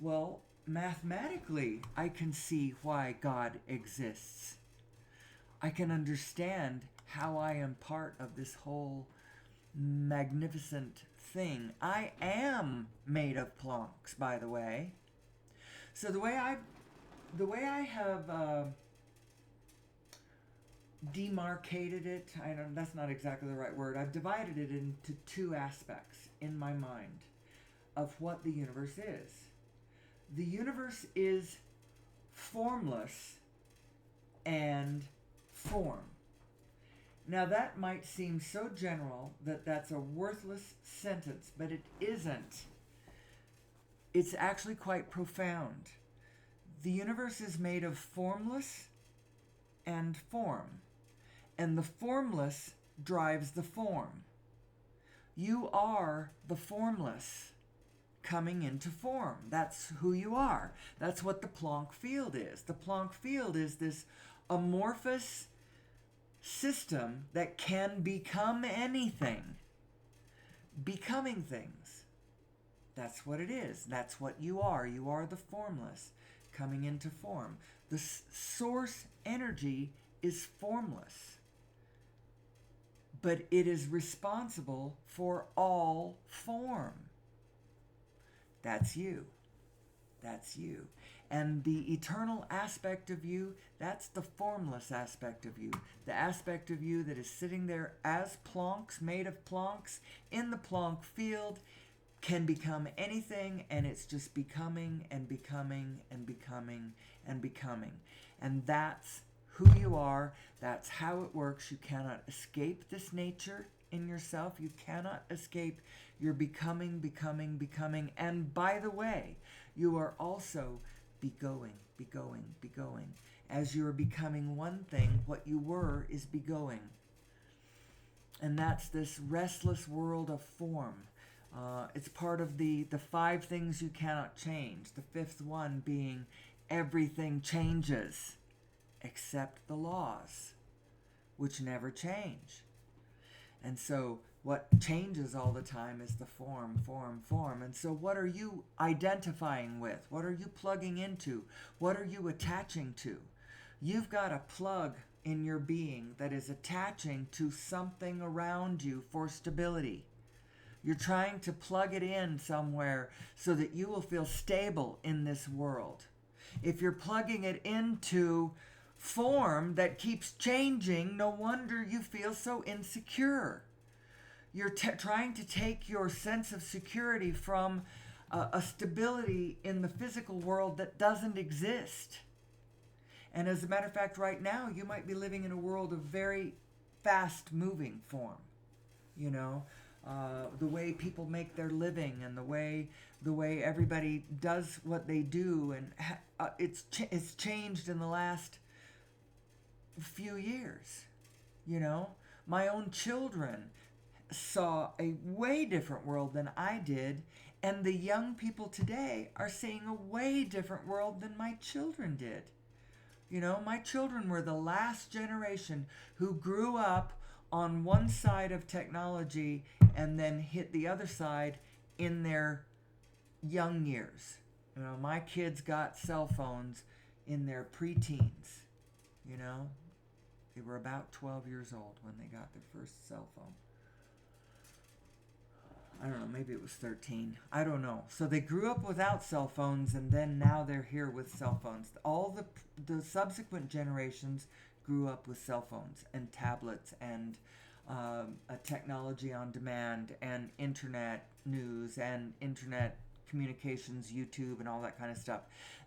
well, mathematically, I can see why God exists. I can understand how I am part of this whole magnificent thing. I am made of Plancks, by the way. So the way I have demarcated it, that's not exactly the right word. I've divided it into two aspects in my mind of what the universe is. The universe is formless and form. Now that might seem so general that that's a worthless sentence, but it isn't. It's actually quite profound. The universe is made of formless and form, and the formless drives the form. You are the formless coming into form. That's who you are. That's what the Planck field is. The Planck field is this amorphous system that can become anything. Becoming things. That's what it is. That's what you are. You are the formless coming into form. The source energy is formless, but it is responsible for all form. That's you. That's you. And the eternal aspect of you, that's the formless aspect of you. The aspect of you that is sitting there as Plancks, made of Plancks, in the Planck field, can become anything, and it's just becoming and becoming and becoming and becoming. And that's who you are. That's how it works. You cannot escape this nature in yourself. You cannot escape your becoming, becoming, becoming. And by the way, you are also be going, be going, be going. As you are becoming one thing, what you were is begoing. And that's this restless world of form. It's part of the 5 things you cannot change. The 5th one being everything changes except the laws, which never change. And so what changes all the time is the form. And so what are you identifying with? What are you plugging into? What are you attaching to? You've got a plug in your being that is attaching to something around you for stability. You're trying to plug it in somewhere so that you will feel stable in this world. If you're plugging it into form that keeps changing, no wonder you feel so insecure. You're trying to take your sense of security from a stability in the physical world that doesn't exist. And as a matter of fact, right now, you might be living in a world of very fast-moving form. You know, the way people make their living and the way everybody does what they do, and it's changed in the last few years. You know, my own children saw a way different world than I did, and the young people today are seeing a way different world than my children did. You know, my children were the last generation who grew up on one side of technology and then hit the other side in their young years. You know, my kids got cell phones in their preteens. You know, they were about 12 years old when they got their first cell phone. I don't know, maybe it was 13. I don't know. So they grew up without cell phones, and then now they're here with cell phones. All the subsequent generations grew up with cell phones and tablets and a technology on demand and internet news and internet communications, YouTube, and all that kind of stuff.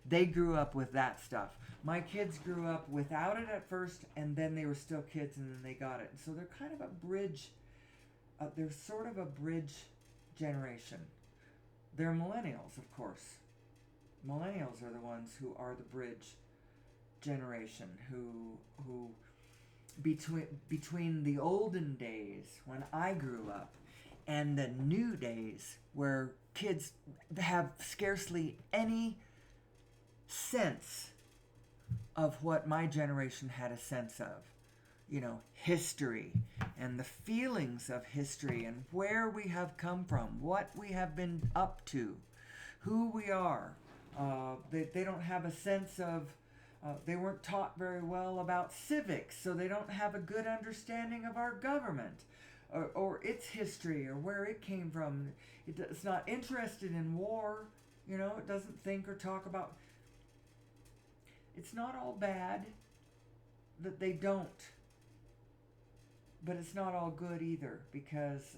They grew up with that stuff. My kids grew up without it at first, and then they were still kids, and then they got it. And so they're kind of a bridge. They're sort of a bridge generation. They're millennials, of course. Millennials are the ones who are the bridge generation, who between the olden days when I grew up and the new days where kids have scarcely any sense of what my generation had a sense of. You know, history and the feelings of history and where we have come from, what we have been up to, who we are. They don't have a sense of, they weren't taught very well about civics, so they don't have a good understanding of our government or its history or where it came from. It's not interested in war, you know, it doesn't think or talk about. It's not all bad that they don't. But it's not all good either, because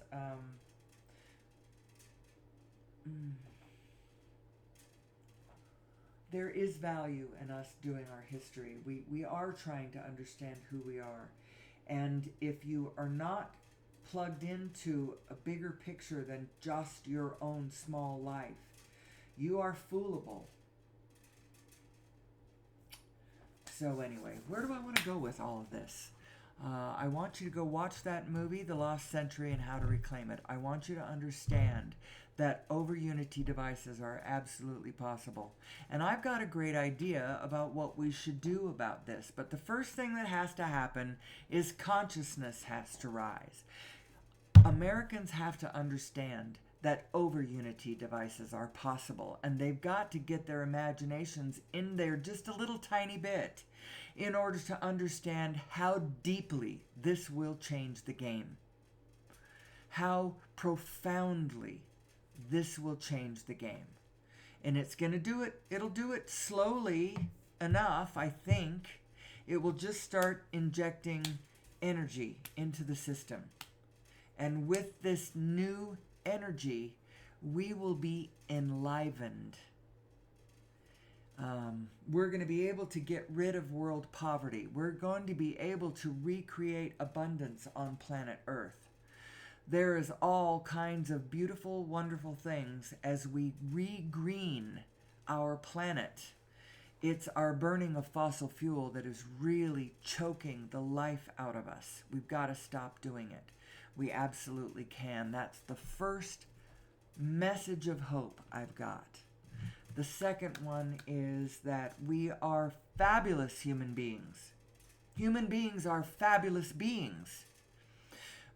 there is value in us doing our history. We are trying to understand who we are. And if you are not plugged into a bigger picture than just your own small life, you are foolable. So anyway, where do I want to go with all of this? I want you to go watch that movie, The Lost Century and How to Reclaim It. I want you to understand that over-unity devices are absolutely possible. And I've got a great idea about what we should do about this. But the first thing that has to happen is consciousness has to rise. Americans have to understand that over-unity devices are possible. And they've got to get their imaginations in there just a little tiny bit in order to understand how deeply this will change the game. How profoundly this will change the game. And it's going to do it, it'll do it slowly enough, I think. It will just start injecting energy into the system. And with this new energy, we will be enlivened. We're going to be able to get rid of world poverty. We're going to be able to recreate abundance on planet Earth. There is all kinds of beautiful, wonderful things as we regreen our planet. It's our burning of fossil fuel that is really choking the life out of us. We've got to stop doing it. We absolutely can. That's the first message of hope I've got. The second one is that we are fabulous human beings. Human beings are fabulous beings,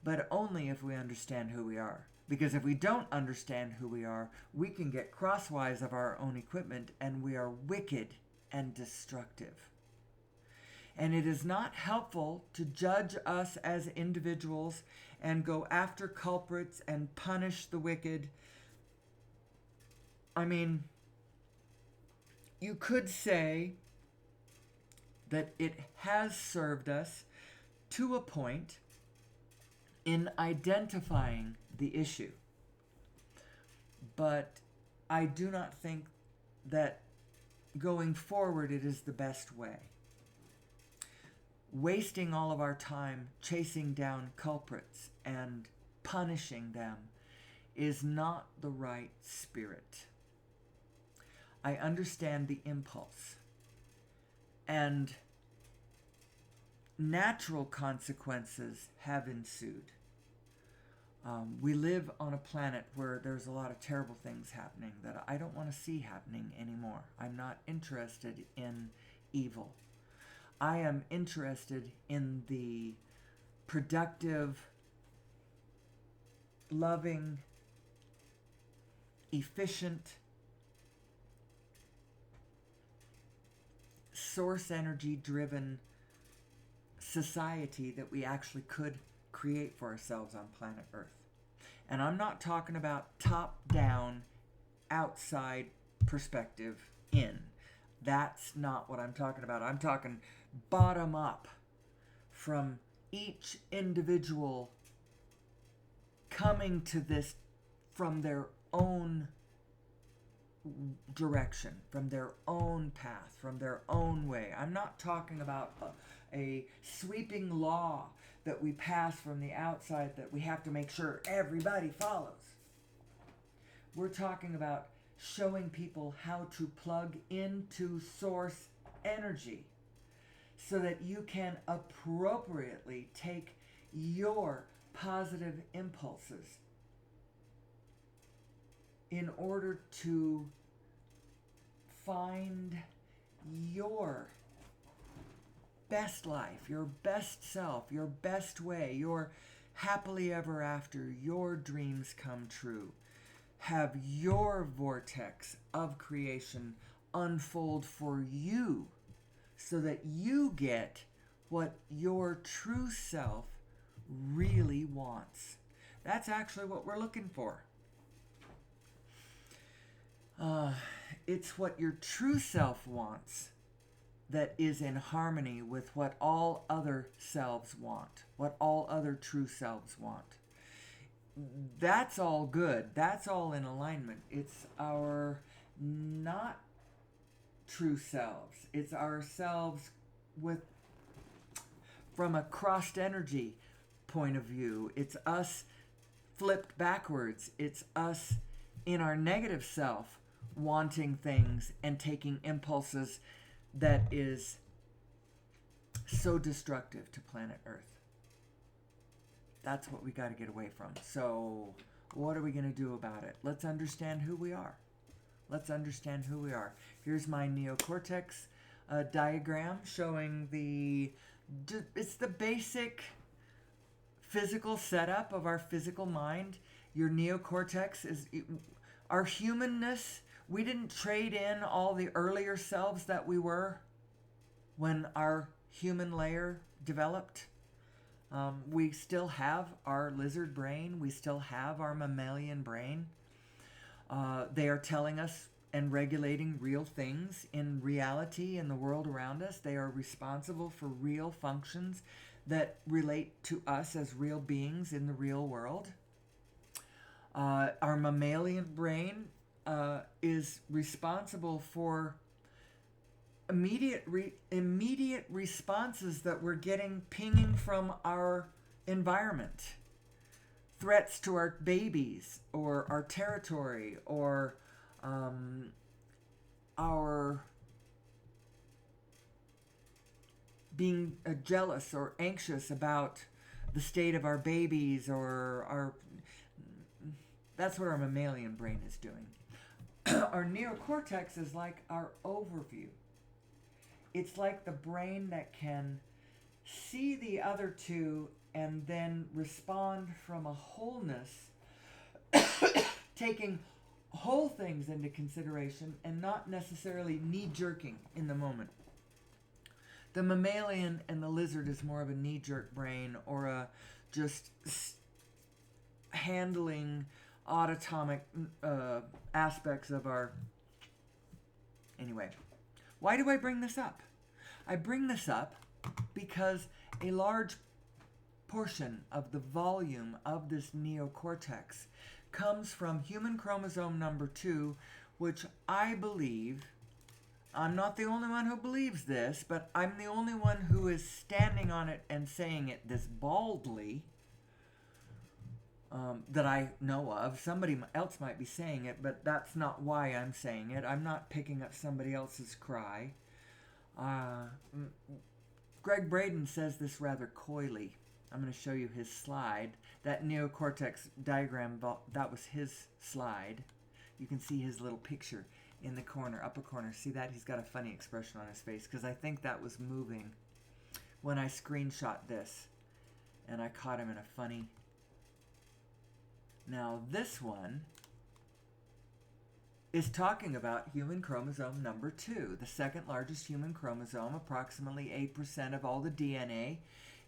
but only if we understand who we are. Because if we don't understand who we are, we can get crosswise of our own equipment and we are wicked and destructive. And it is not helpful to judge us as individuals and go after culprits and punish the wicked. I mean, you could say that it has served us to a point in identifying the issue. But I do not think that going forward it is the best way. Wasting all of our time chasing down culprits and punishing them is not the right spirit. I understand the impulse, and natural consequences have ensued. We live on a planet where there's a lot of terrible things happening that I don't want to see happening anymore. I'm not interested in evil. I am interested in the productive, loving, efficient, source energy driven society that we actually could create for ourselves on planet Earth. And I'm not talking about top down, outside perspective in. That's not what I'm talking about. I'm talking bottom up, from each individual coming to this from their own direction, from their own path, from their own way. I'm not talking about a sweeping law that we pass from the outside that we have to make sure everybody follows. We're talking about showing people how to plug into source energy so that you can appropriately take your positive impulses in order to find your best life, your best self, your best way, your happily ever after, your dreams come true. Have your vortex of creation unfold for you so that you get what your true self really wants. That's actually what we're looking for. It's what your true self wants that is in harmony with what all other selves want, what all other true selves want. That's all good. That's all in alignment. It's our not true selves. It's ourselves with, from a crossed energy point of view. It's us flipped backwards. It's us in our negative self wanting things and taking impulses that is so destructive to planet Earth. That's what we got to get away from. So what are we going to do about it? Let's understand who we are. Let's understand who we are. Here's my neocortex diagram showing it's the basic physical setup of our physical mind. Your neocortex is our humanness. We didn't trade in all the earlier selves that we were when our human layer developed. We still have our lizard brain. We still have our mammalian brain. They are telling us and regulating real things in reality in the world around us. They are responsible for real functions that relate to us as real beings in the real world. Our mammalian brain is responsible for immediate responses that we're getting pinging from our environment. Threats to our babies or our territory or our being jealous or anxious about the state of our babies or our... That's what our mammalian brain is doing. Our neocortex is like our overview. It's like the brain that can see the other two and then respond from a wholeness, taking whole things into consideration and not necessarily knee-jerking in the moment. The mammalian and the lizard is more of a knee-jerk brain, or a just handling autonomic aspects of our... Anyway, why do I bring this up? I bring this up because a large portion of the volume of this neocortex comes from human chromosome number 2, which I believe, I'm not the only one who believes this, but I'm the only one who is standing on it and saying it this baldly, that I know of. Somebody else might be saying it, but that's not why I'm saying it. I'm not picking up somebody else's cry. Greg Braden says this rather coyly. I'm going to show you his slide. That neocortex diagram, that was his slide. You can see his little picture in the corner, upper corner. See that? He's got a funny expression on his face because I think that was moving when I screenshot this. And I caught him in a funny... Now this one is talking about human chromosome number 2, the second largest human chromosome. Approximately 8% of all the DNA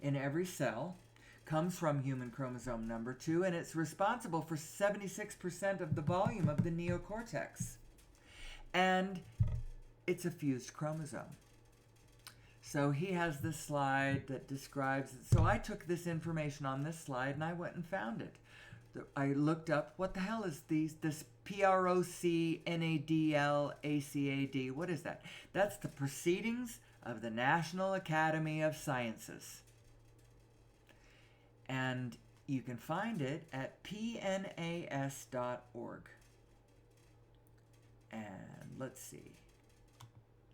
in every cell comes from human chromosome number 2, and it's responsible for 76% of the volume of the neocortex. And it's a fused chromosome. So he has this slide that describes it. So I took this information on this slide and I went and found it. I looked up, what the hell is this PROCNADLACAD? What is that? That's the Proceedings of the National Academy of Sciences. And you can find it at pnas.org. And let's see.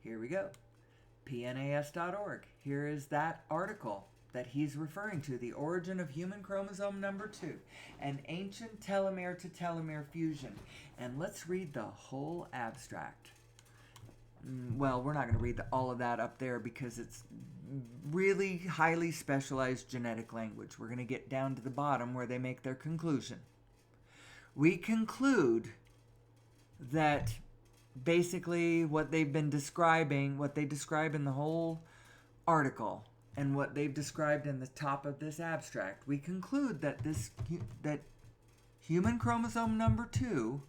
Here we go. pnas.org. Here is that article that he's referring to, The Origin of Human Chromosome Number 2, an ancient telomere-to-telomere fusion. And let's read the whole abstract. Well, we're not going to read all of that up there because it's really highly specialized genetic language. We're going to get down to the bottom where they make their conclusion. We conclude that basically what they've been describing, what they describe in the whole article, and what they've described in the top of this abstract, we conclude that that human chromosome number 2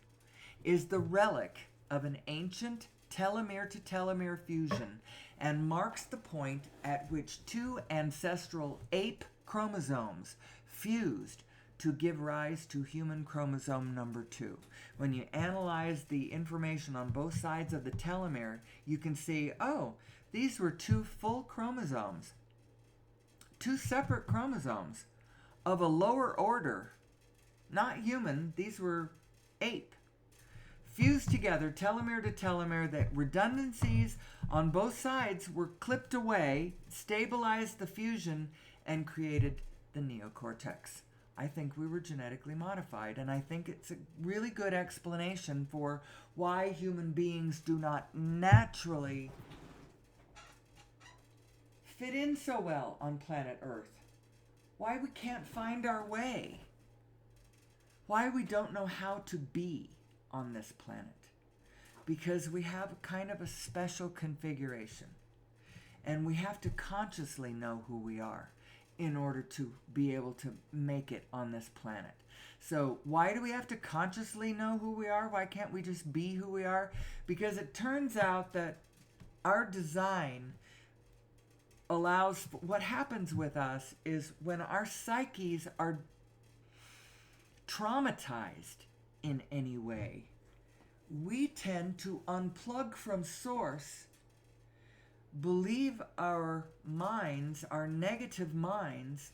is the relic of an ancient telomere-to-telomere fusion and marks the point at which two ancestral ape chromosomes fused to give rise to human chromosome number 2. When you analyze the information on both sides of the telomere, you can see, oh, these were two full chromosomes. Two separate chromosomes of a lower order, not human, these were ape, fused together, telomere to telomere, that redundancies on both sides were clipped away, stabilized the fusion, and created the neocortex. I think we were genetically modified, and I think it's a really good explanation for why human beings do not naturally fit in so well on planet Earth. Why we can't find our way. Why we don't know how to be on this planet. Because we have kind of a special configuration. And we have to consciously know who we are in order to be able to make it on this planet. So why do we have to consciously know who we are? Why can't we just be who we are? Because it turns out that our design allows, what happens with us is when our psyches are traumatized in any way, we tend to unplug from source, believe our minds, our negative minds,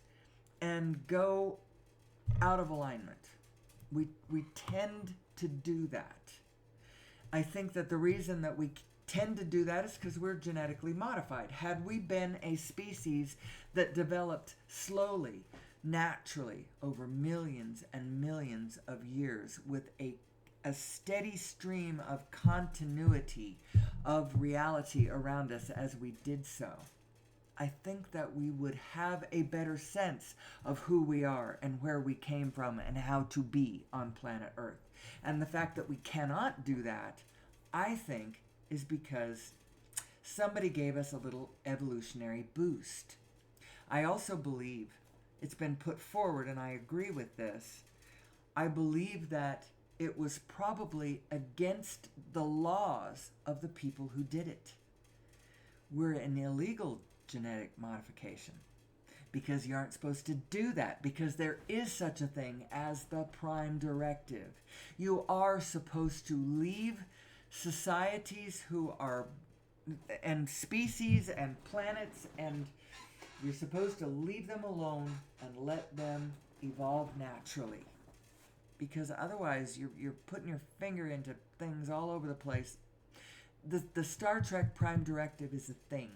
and go out of alignment. We tend to do that. I think that the reason that we tend to do that is because we're genetically modified. Had we been a species that developed slowly, naturally, over millions and millions of years with a steady stream of continuity of reality around us as we did so, I think that we would have a better sense of who we are and where we came from and how to be on planet Earth. And the fact that we cannot do that, I think, is because somebody gave us a little evolutionary boost. I also believe it's been put forward, and I agree with this. I believe that it was probably against the laws of the people who did it. We're an illegal genetic modification because you aren't supposed to do that, because there is such a thing as the Prime Directive. You are supposed to leave societies who are, and species and planets, and you're supposed to leave them alone and let them evolve naturally, because otherwise you're putting your finger into things all over the place. The Star Trek Prime Directive is a thing,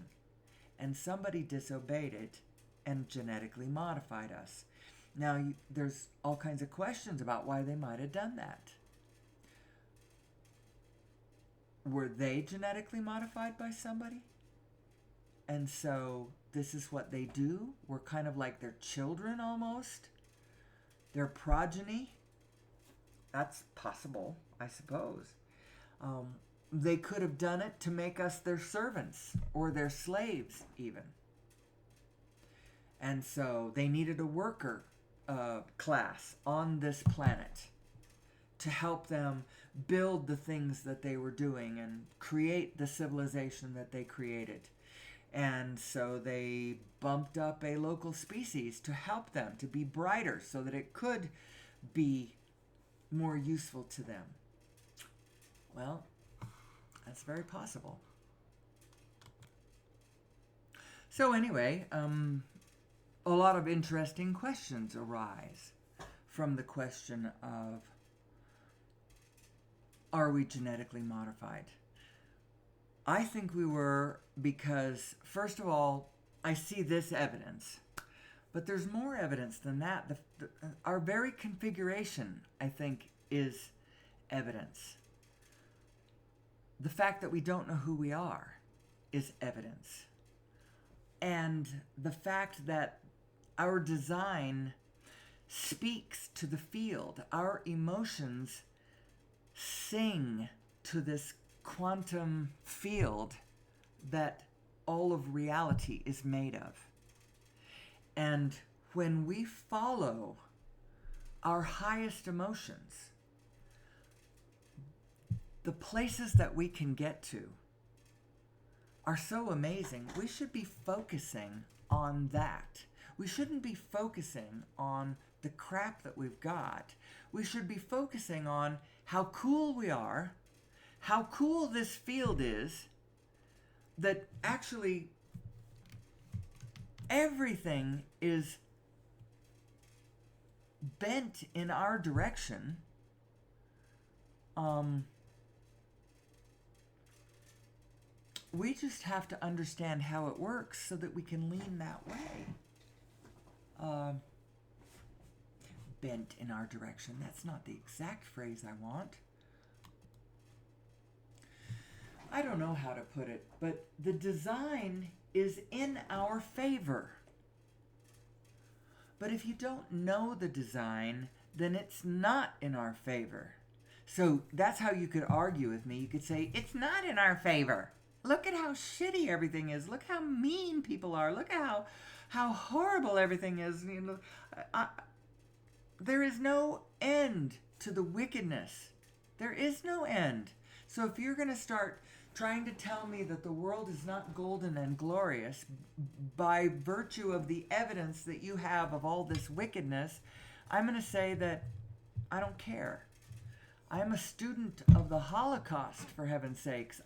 and somebody disobeyed it and genetically modified us. Now, there's all kinds of questions about why they might have done that. Were they genetically modified by somebody? And so this is what they do? We're kind of like their children almost? Their progeny? That's possible, I suppose. They could have done it to make us their servants or their slaves even. And so they needed a worker class on this planet to help them build the things that they were doing and create the civilization that they created. And so they bumped up a local species to help them to be brighter so that it could be more useful to them. Well, that's very possible. So anyway, a lot of interesting questions arise from the question of, are we genetically modified? I think we were, because, first of all, I see this evidence. But there's more evidence than that. Our very configuration, I think, is evidence. The fact that we don't know who we are is evidence. And the fact that our design speaks to the field, our emotions sing to this quantum field that all of reality is made of. And when we follow our highest emotions, the places that we can get to are so amazing. We should be focusing on that. We shouldn't be focusing on the crap that we've got. We should be focusing on how cool we are, how cool this field is, that actually everything is bent in our direction. We just have to understand how it works so that we can lean that way. Bent in our direction. That's not the exact phrase I want. I don't know how to put it, but the design is in our favor. But if you don't know the design, then it's not in our favor. So that's how you could argue with me. You could say, it's not in our favor. Look at how shitty everything is. Look how mean people are. Look at how horrible everything is. You know, there is no end to the wickedness. There is no end. So if you're going to start trying to tell me that the world is not golden and glorious by virtue of the evidence that you have of all this wickedness, I'm going to say that I don't care. I'm a student of the Holocaust, for heaven's sakes.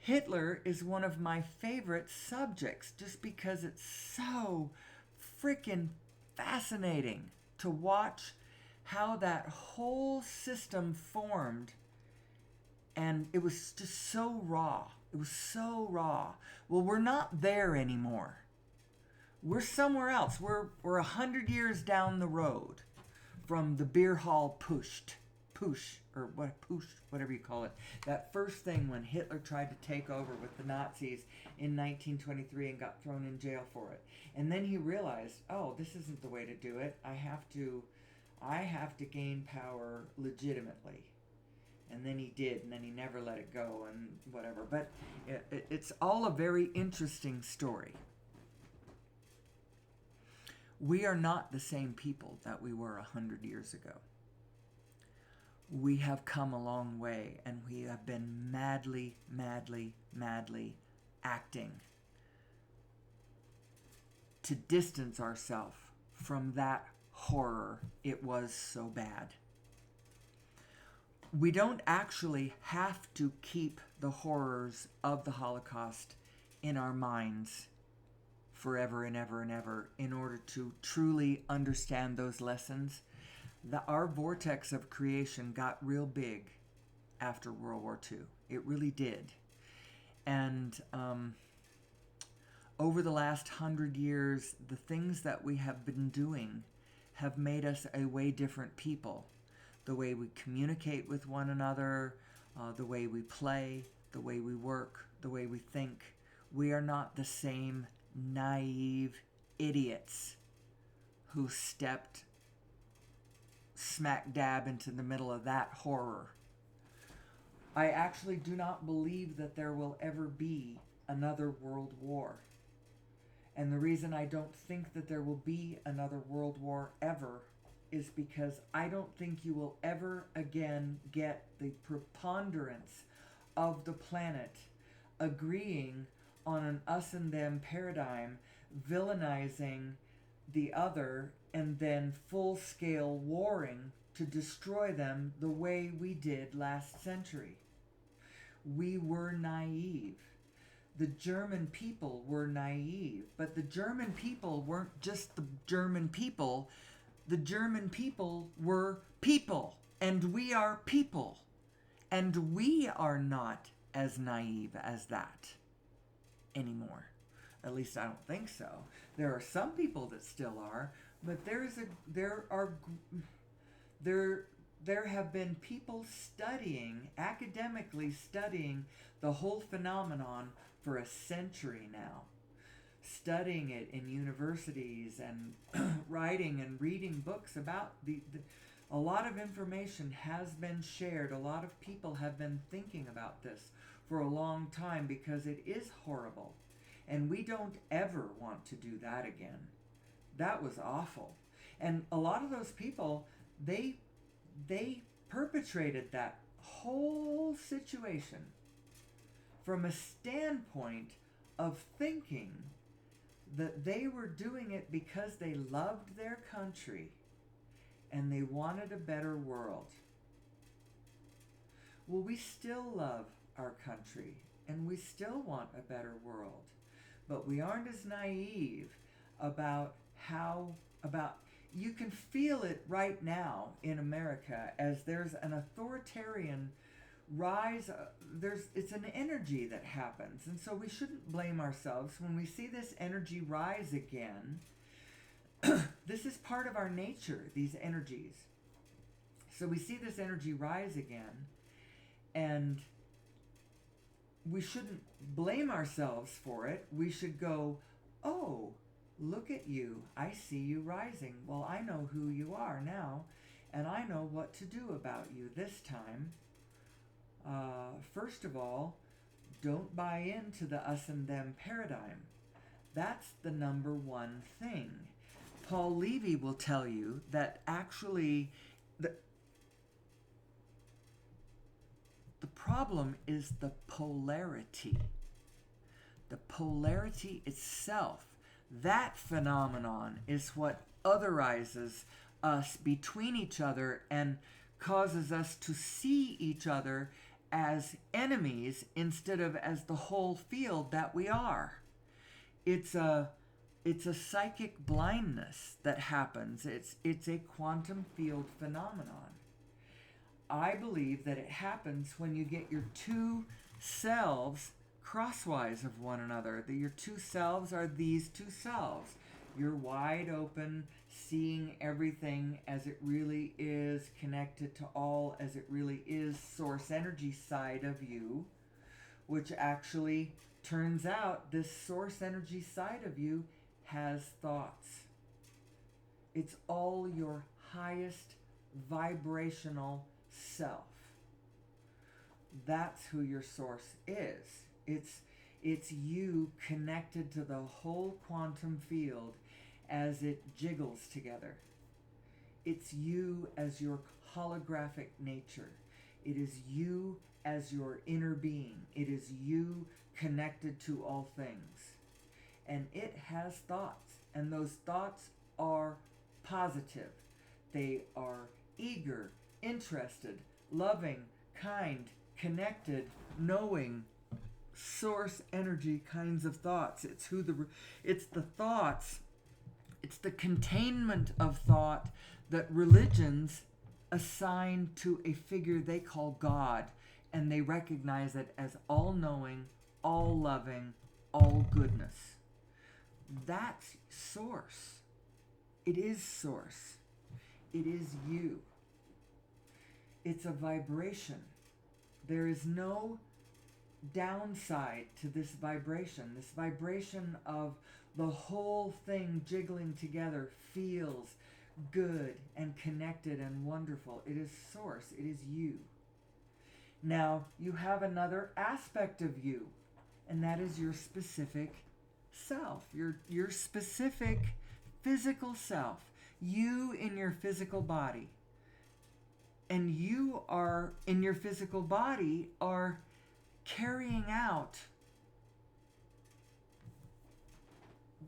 Hitler is one of my favorite subjects just because it's so freaking fascinating to watch how that whole system formed And it was just so raw. It was so raw. Well, we're not there anymore. We're somewhere else. We're 100 years down the road from the beer hall Putsch, or what, Putsch, whatever you call it. That first thing when Hitler tried to take over with the Nazis in 1923 and got thrown in jail for it. And then he realized, oh, this isn't the way to do it. I have to gain power legitimately. And then he did, and then he never let it go, and whatever. But it's all a very interesting story. We are not the same people that we were 100 years ago. We have come a long way, and we have been madly, madly, madly acting to distance ourselves from that horror. It was so bad. We don't actually have to keep the horrors of the Holocaust in our minds forever and ever and ever in order to truly understand those lessons. Our vortex of creation got real big after World War II. It really did. And over the last 100 years, the things that we have been doing have made us a way different people. The way we communicate with one another, the way we play, the way we work, the way we think. We are not the same naive idiots who stepped smack dab into the middle of that horror. I actually do not believe that there will ever be another world war. And the reason I don't think that there will be another world war ever is because I don't think you will ever again get the preponderance of the planet agreeing on an us and them paradigm, villainizing the other, and then full-scale warring to destroy them the way we did last century. We were naive. The German people were naive, but the German people weren't just the German people. The German people were people, and we are people, and we are not as naive as that anymore. At least I don't think so. There are some people that still are, but there have been people academically studying the whole phenomenon for a century now. Studying it in universities and writing and reading books about a lot of information has been shared. A lot of people have been thinking about this for a long time because it is horrible. And we don't ever want to do that again. That was awful. And a lot of those people, they perpetrated that whole situation from a standpoint of thinking that they were doing it because they loved their country and they wanted a better world. Well, we still love our country and we still want a better world, but we aren't as naive about you can feel it right now in America as there's an authoritarian rise. It's an energy that happens, and so we shouldn't blame ourselves when we see this energy rise again. This is part of our nature, these energies. So we see this energy rise again, and we shouldn't blame ourselves for it. We should go, oh, look at you. I see you rising. Well, I know who you are now, and I know what to do about you this time. First of all, don't buy into the us and them paradigm. That's the number one thing. Paul Levy will tell you that actually the problem is the polarity. The polarity itself. That phenomenon is what otherizes us between each other and causes us to see each other as enemies instead of as the whole field that we are. It's a psychic blindness that happens. It's a quantum field phenomenon. I believe that it happens when you get your two selves crosswise of one another. That your two selves are these two selves. You're wide open, seeing everything as it really is, connected to all as it really is, source energy side of you, which actually turns out this source energy side of you has thoughts. It's all your highest vibrational self. That's who your source is. It's you connected to the whole quantum field as it jiggles together. It's you as your holographic nature. It is you as your inner being. It is you connected to all things. And it has thoughts. And those thoughts are positive. They are eager, interested, loving, kind, connected, knowing, source energy kinds of thoughts. It's the thoughts, it's the containment of thought that religions assign to a figure they call God, and they recognize it as all-knowing, all-loving, all goodness. That's source. It is source. It is you. It's a vibration. There is no downside to this vibration of the whole thing jiggling together feels good and connected and wonderful. It is source. It is you. Now, you have another aspect of you, and that is your specific self, your specific physical self, you in your physical body. And you are, in your physical body, are carrying out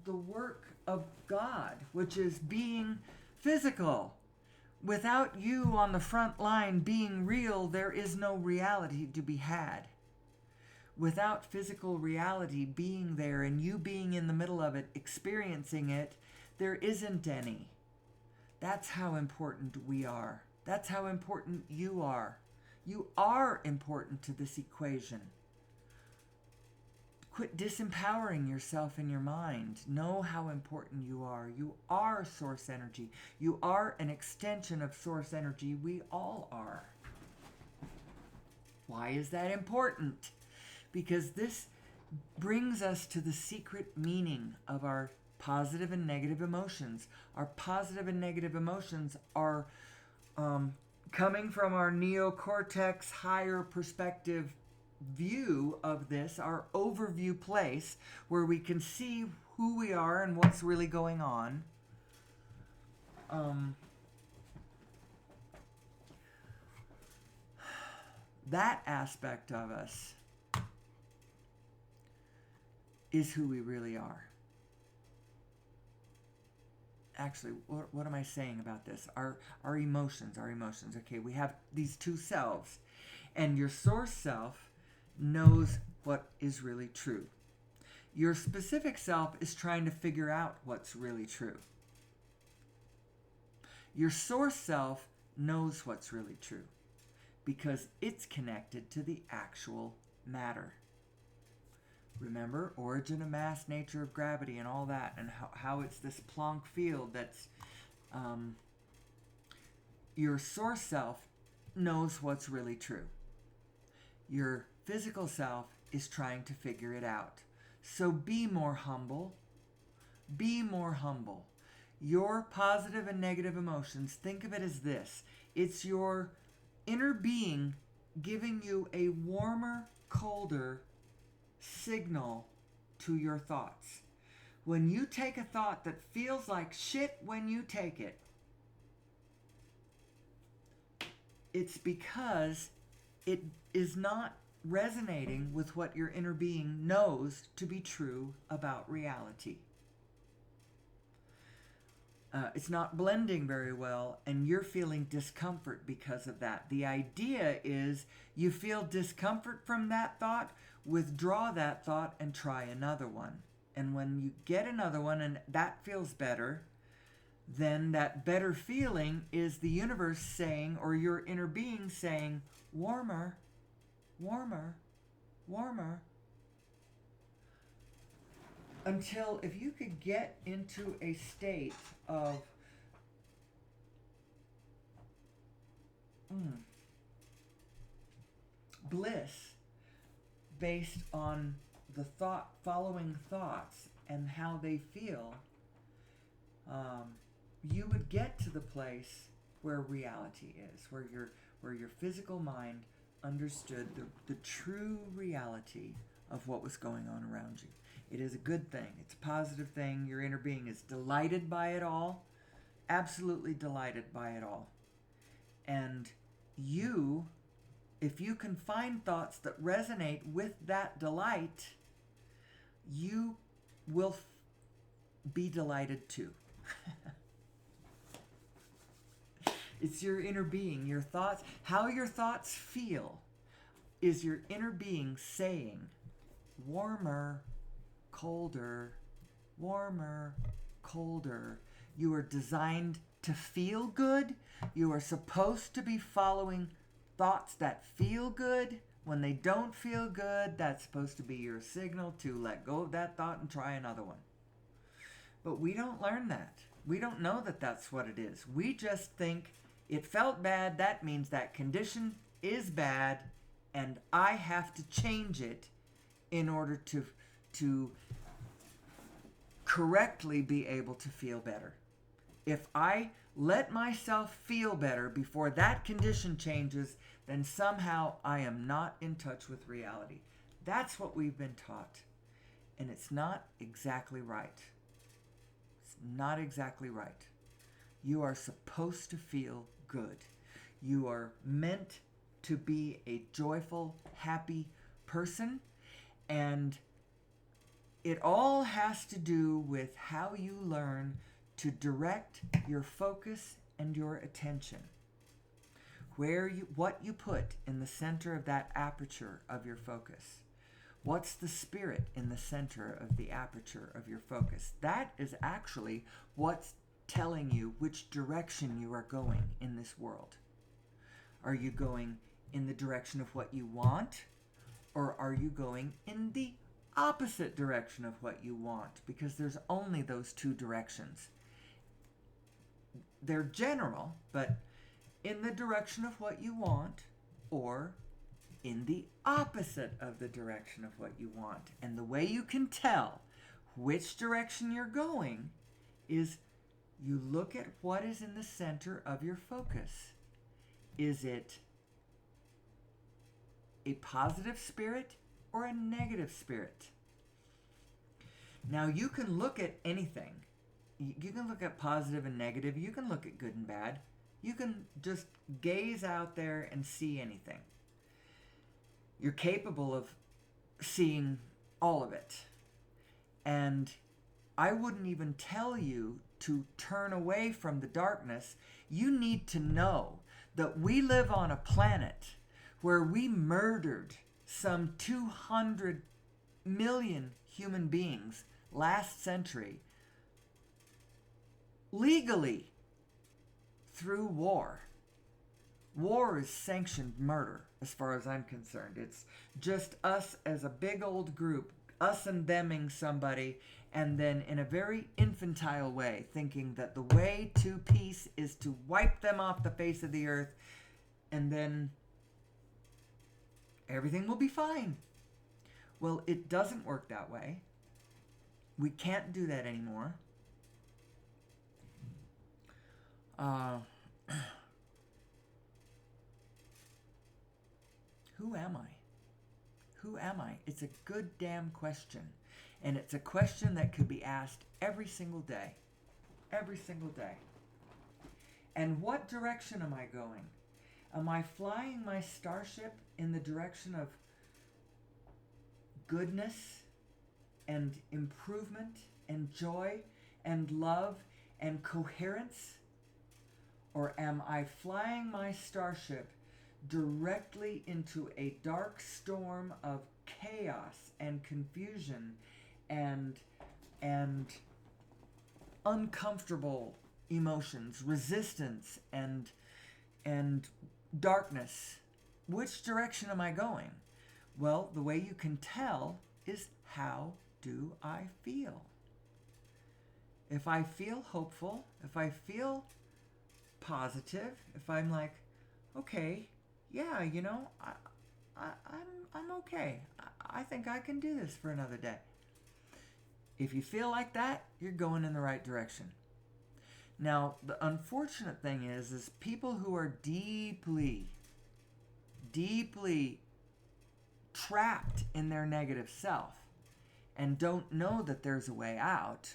the work of God, which is being physical. Without you on the front line being real, there is no reality to be had. Without physical reality being there and you being in the middle of it, experiencing it, there isn't any. That's how important we are. That's how important you are. You are important to this equation. Quit disempowering yourself in your mind. Know how important you are. You are source energy. You are an extension of source energy. We all are. Why is that important? Because this brings us to the secret meaning of our positive and negative emotions. Our positive and negative emotions are coming from our neocortex higher perspective view of this, our overview place where we can see who we are and what's really going on. That aspect of us is who we really are. Actually, what am I saying about this? Our emotions. Okay, we have these two selves, and your source self knows what is really true. Your specific self is trying to figure out what's really true. Your source self knows what's really true because it's connected to the actual matter. Remember, origin of mass, nature of gravity, and all that, and how it's this Planck field that's... your source self knows what's really true. Your physical self is trying to figure it out. So be more humble. Be more humble. Your positive and negative emotions, think of it as this. It's your inner being giving you a warmer, colder signal to your thoughts. When you take a thought that feels like shit when you take it, it's because it is not resonating with what your inner being knows to be true about reality. It's not blending very well, and you're feeling discomfort because of that. The idea is you feel discomfort from that thought, withdraw that thought and try another one. And when you get another one and that feels better, then that better feeling is the universe saying, or your inner being saying, warmer, warmer, warmer. Until if you could get into a state of bliss based on the following thoughts and how they feel, you would get to the place where reality is, where your physical mind understood the true reality of what was going on around you. It is a good thing. It's a positive thing. Your inner being is delighted by it all, absolutely delighted by it all. And you, if you can find thoughts that resonate with that delight, you will be delighted too. It's your inner being, your thoughts, how your thoughts feel is your inner being saying, warmer, colder, warmer, colder. You are designed to feel good. You are supposed to be following thoughts that feel good. When they don't feel good, that's supposed to be your signal to let go of that thought and try another one. But we don't learn that. We don't know that that's what it is. We just think it felt bad, that means that condition is bad, and I have to change it in order to correctly be able to feel better. If I let myself feel better before that condition changes, then somehow I am not in touch with reality. That's what we've been taught. And it's not exactly right. It's not exactly right. You are supposed to feel good. You are meant to be a joyful, happy person. And it all has to do with how you learn to direct your focus and your attention. What you put in the center of that aperture of your focus. What's the spirit in the center of the aperture of your focus? That is actually what's telling you which direction you are going in this world. Are you going in the direction of what you want, or are you going in the opposite direction of what you want? Because there's only those two directions. They're general, but in the direction of what you want, or in the opposite of the direction of what you want. And the way you can tell which direction you're going is you look at what is in the center of your focus. Is it a positive spirit or a negative spirit? Now, you can look at anything. You can look at positive and negative. You can look at good and bad. You can just gaze out there and see anything. You're capable of seeing all of it. And I wouldn't even tell you to turn away from the darkness. You need to know that we live on a planet where we murdered some 200 million human beings last century legally through war. War is sanctioned murder as far as I'm concerned. It's just us as a big old group, us and theming somebody, and then in a very infantile way thinking that the way to peace is to wipe them off the face of the earth, and then everything will be fine. Well, it doesn't work that way. We can't do that anymore. Who am I? Who am I? It's a good damn question. And it's a question that could be asked every single day. Every single day. And what direction am I going? Am I flying my starship in the direction of goodness and improvement and joy and love and coherence? Or am I flying my starship directly into a dark storm of chaos and confusion and uncomfortable emotions, resistance and darkness. Which direction am I going? Well, the way you can tell is, how do I feel? If I feel hopeful, if I feel positive, if I'm like, okay, yeah, I'm okay. I think I can do this for another day. If you feel like that, you're going in the right direction. Now, the unfortunate thing is people who are deeply trapped in their negative self and don't know that there's a way out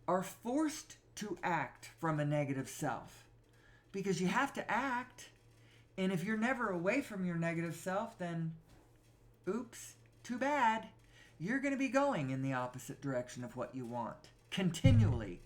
are forced to act from a negative self, because you have to act. And if you're never away from your negative self, then oops, too bad. You're going to be going in the opposite direction of what you want. Continually.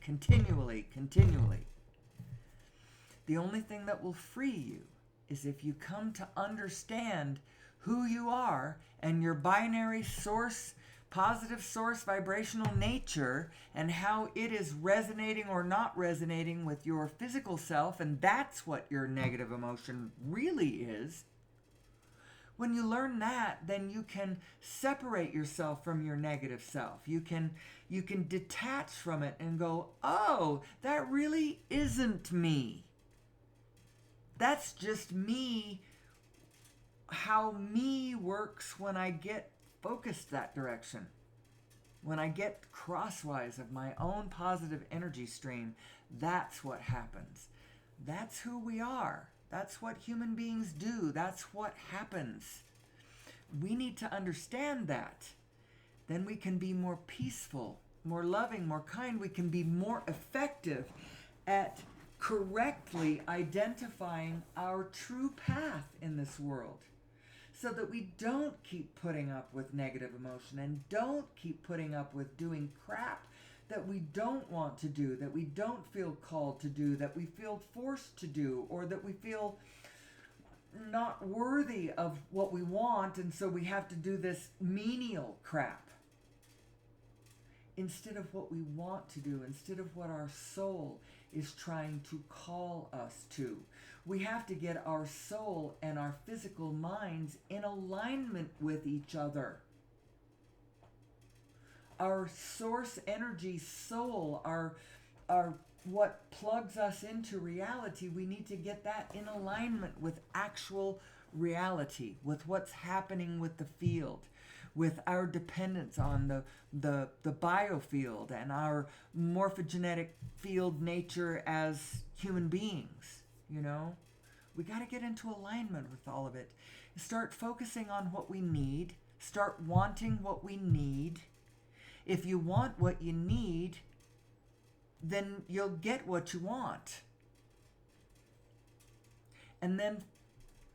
The only thing that will free you is if you come to understand who you are and your binary source, positive source vibrational nature, and how it is resonating or not resonating with your physical self, and that's what your negative emotion really is. When you learn that, then you can separate yourself from your negative self. You can detach from it and go, oh, that really isn't me. That's just me, how me works when I get focused that direction. When I get crosswise of my own positive energy stream, that's what happens. That's who we are. That's what human beings do. That's what happens. We need to understand that. Then we can be more peaceful, more loving, more kind. We can be more effective at correctly identifying our true path in this world, so that we don't keep putting up with negative emotion and don't keep putting up with doing crap that we don't want to do, that we don't feel called to do, that we feel forced to do, or that we feel not worthy of what we want, and so we have to do this menial crap instead of what we want to do, instead of what our soul is trying to call us to. We have to get our soul and our physical minds in alignment with each other. Our source energy, soul, our what plugs us into reality, we need to get that in alignment with actual reality, with what's happening with the field, with our dependence on the biofield and our morphogenetic field nature as human beings. We got to get into alignment with all of it. Start focusing on what we need. Start wanting what we need. If you want what you need, then you'll get what you want. And then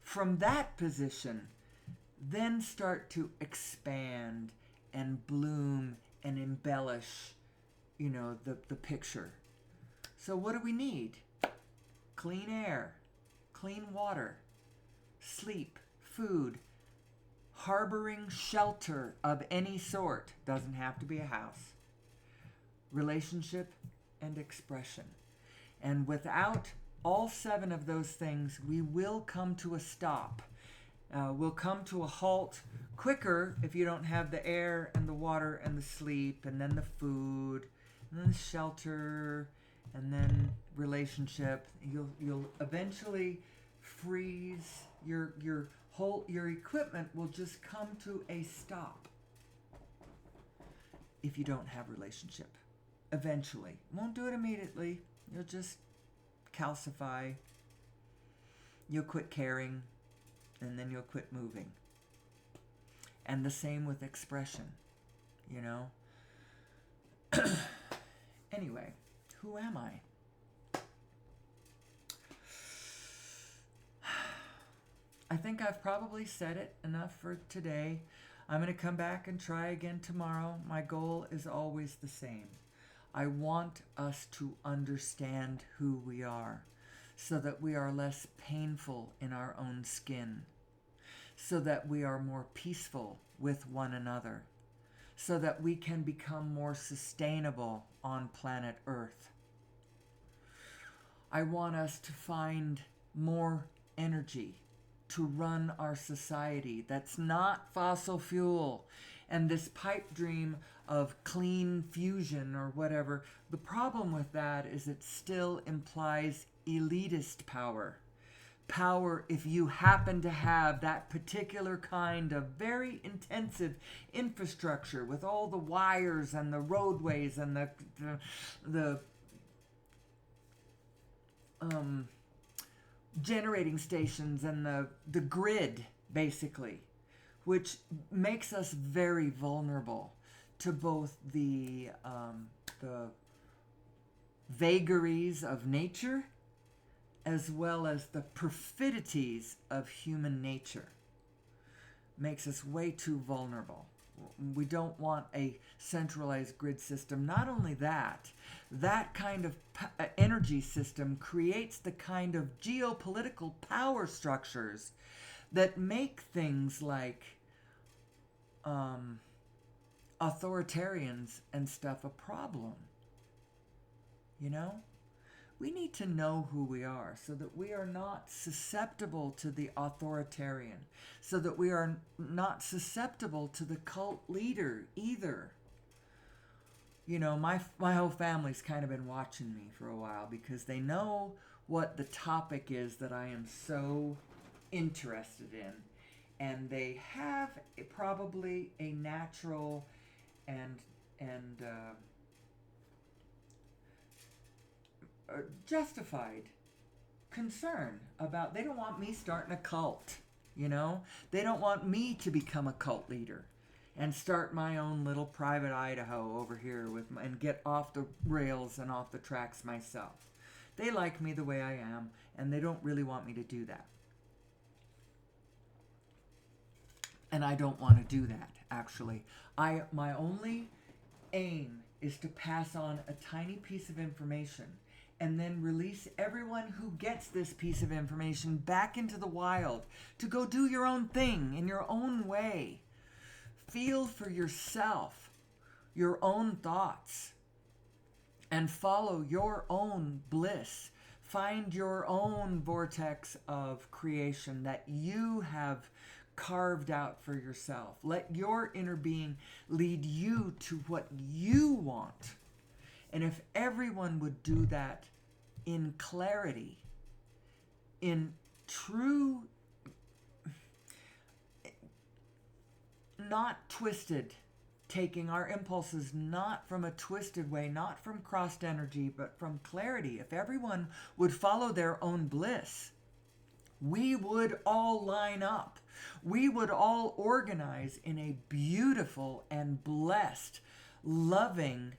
from that position, then start to expand and bloom and embellish, the picture. So what do we need? Clean air, clean water, sleep, food, harboring shelter of any sort. Doesn't have to be a house. Relationship and expression. And without all 7 of those things, we will come to a stop. We'll come to a halt quicker if you don't have the air and the water and the sleep, and then the food, and then the shelter, and then relationship. You'll eventually freeze. Your equipment will just come to a stop if you don't have relationship. Eventually. Won't do it immediately. You'll just calcify. You'll quit caring, and then you'll quit moving. And the same with expression, Anyway, who am I? I think I've probably said it enough for today. I'm going to come back and try again tomorrow. My goal is always the same. I want us to understand who we are, so that we are less painful in our own skin, so that we are more peaceful with one another, so that we can become more sustainable on planet Earth. I want us to find more energy to run our society that's not fossil fuel. And this pipe dream of clean fusion or whatever, the problem with that is it still implies elitist power. Power if you happen to have that particular kind of very intensive infrastructure with all the wires and the roadways and the generating stations and the grid, basically, which makes us very vulnerable to both the vagaries of nature as well as the perfidities of human nature. Makes us way too vulnerable. We don't want a centralized grid system. Not only that, that kind of energy system creates the kind of geopolitical power structures that make things like authoritarians and stuff a problem. You know? We need to know who we are so that we are not susceptible to the authoritarian, so that we are not susceptible to the cult leader either. You know, my whole family's kind of been watching me for a while because they know what the topic is that I am so interested in. And they have probably a natural and justified concern about, they don't want me starting a cult, you know? They don't want me to become a cult leader and start my own little private Idaho over here and get off the rails and off the tracks myself. They like me the way I am, and they don't really want me to do that. And I don't want to do that, actually. My only aim is to pass on a tiny piece of information and then release everyone who gets this piece of information back into the wild to go do your own thing in your own way. Feel for yourself, your own thoughts, and follow your own bliss. Find your own vortex of creation that you have carved out for yourself. Let your inner being lead you to what you want. And if everyone would do that in clarity, in true, not twisted, taking our impulses not from a twisted way, not from crossed energy, but from clarity, if everyone would follow their own bliss, we would all line up. We would all organize in a beautiful and blessed, loving,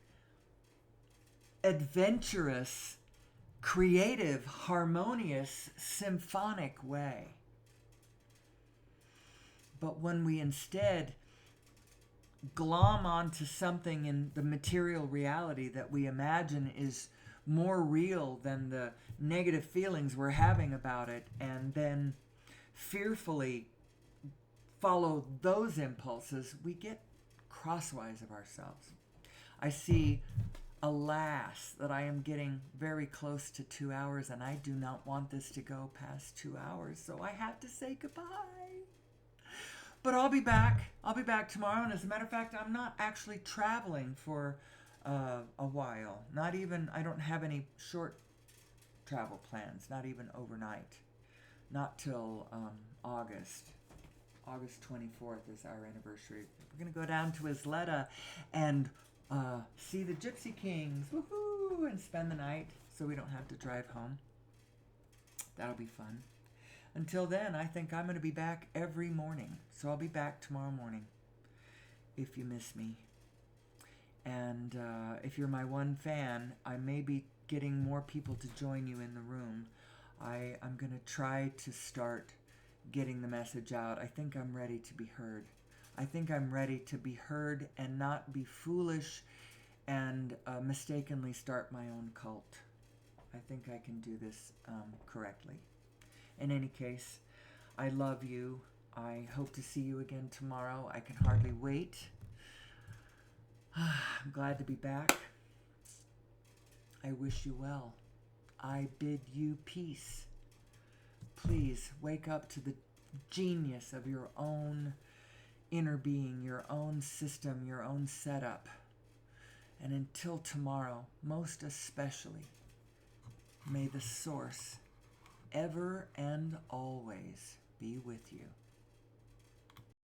adventurous, creative, harmonious, symphonic way. But when we instead glom onto something in the material reality that we imagine is more real than the negative feelings we're having about it, and then fearfully follow those impulses, we get crosswise of ourselves. I see, alas, that I am getting very close to 2 hours, and I do not want this to go past 2 hours, so I have to say goodbye. But I'll be back. I'll be back tomorrow, and as a matter of fact, I'm not actually traveling for a while. Not even, I don't have any short travel plans, not even overnight. Not till August. August 24th is our anniversary. We're going to go down to Isleta and see the Gypsy Kings, woohoo, and spend the night so we don't have to drive home. That'll be fun. Until then, I think I'm going to be back every morning. So I'll be back tomorrow morning if you miss me. And if you're my one fan, I may be getting more people to join you in the room. I'm going to try to start getting the message out. I think I'm ready to be heard. I think I'm ready to be heard and not be foolish and mistakenly start my own cult. I think I can do this correctly. In any case, I love you. I hope to see you again tomorrow. I can hardly wait. I'm glad to be back. I wish you well. I bid you peace. Please wake up to the genius of your own inner being, your own system, your own setup. And until tomorrow, most especially, may the source ever and always be with you.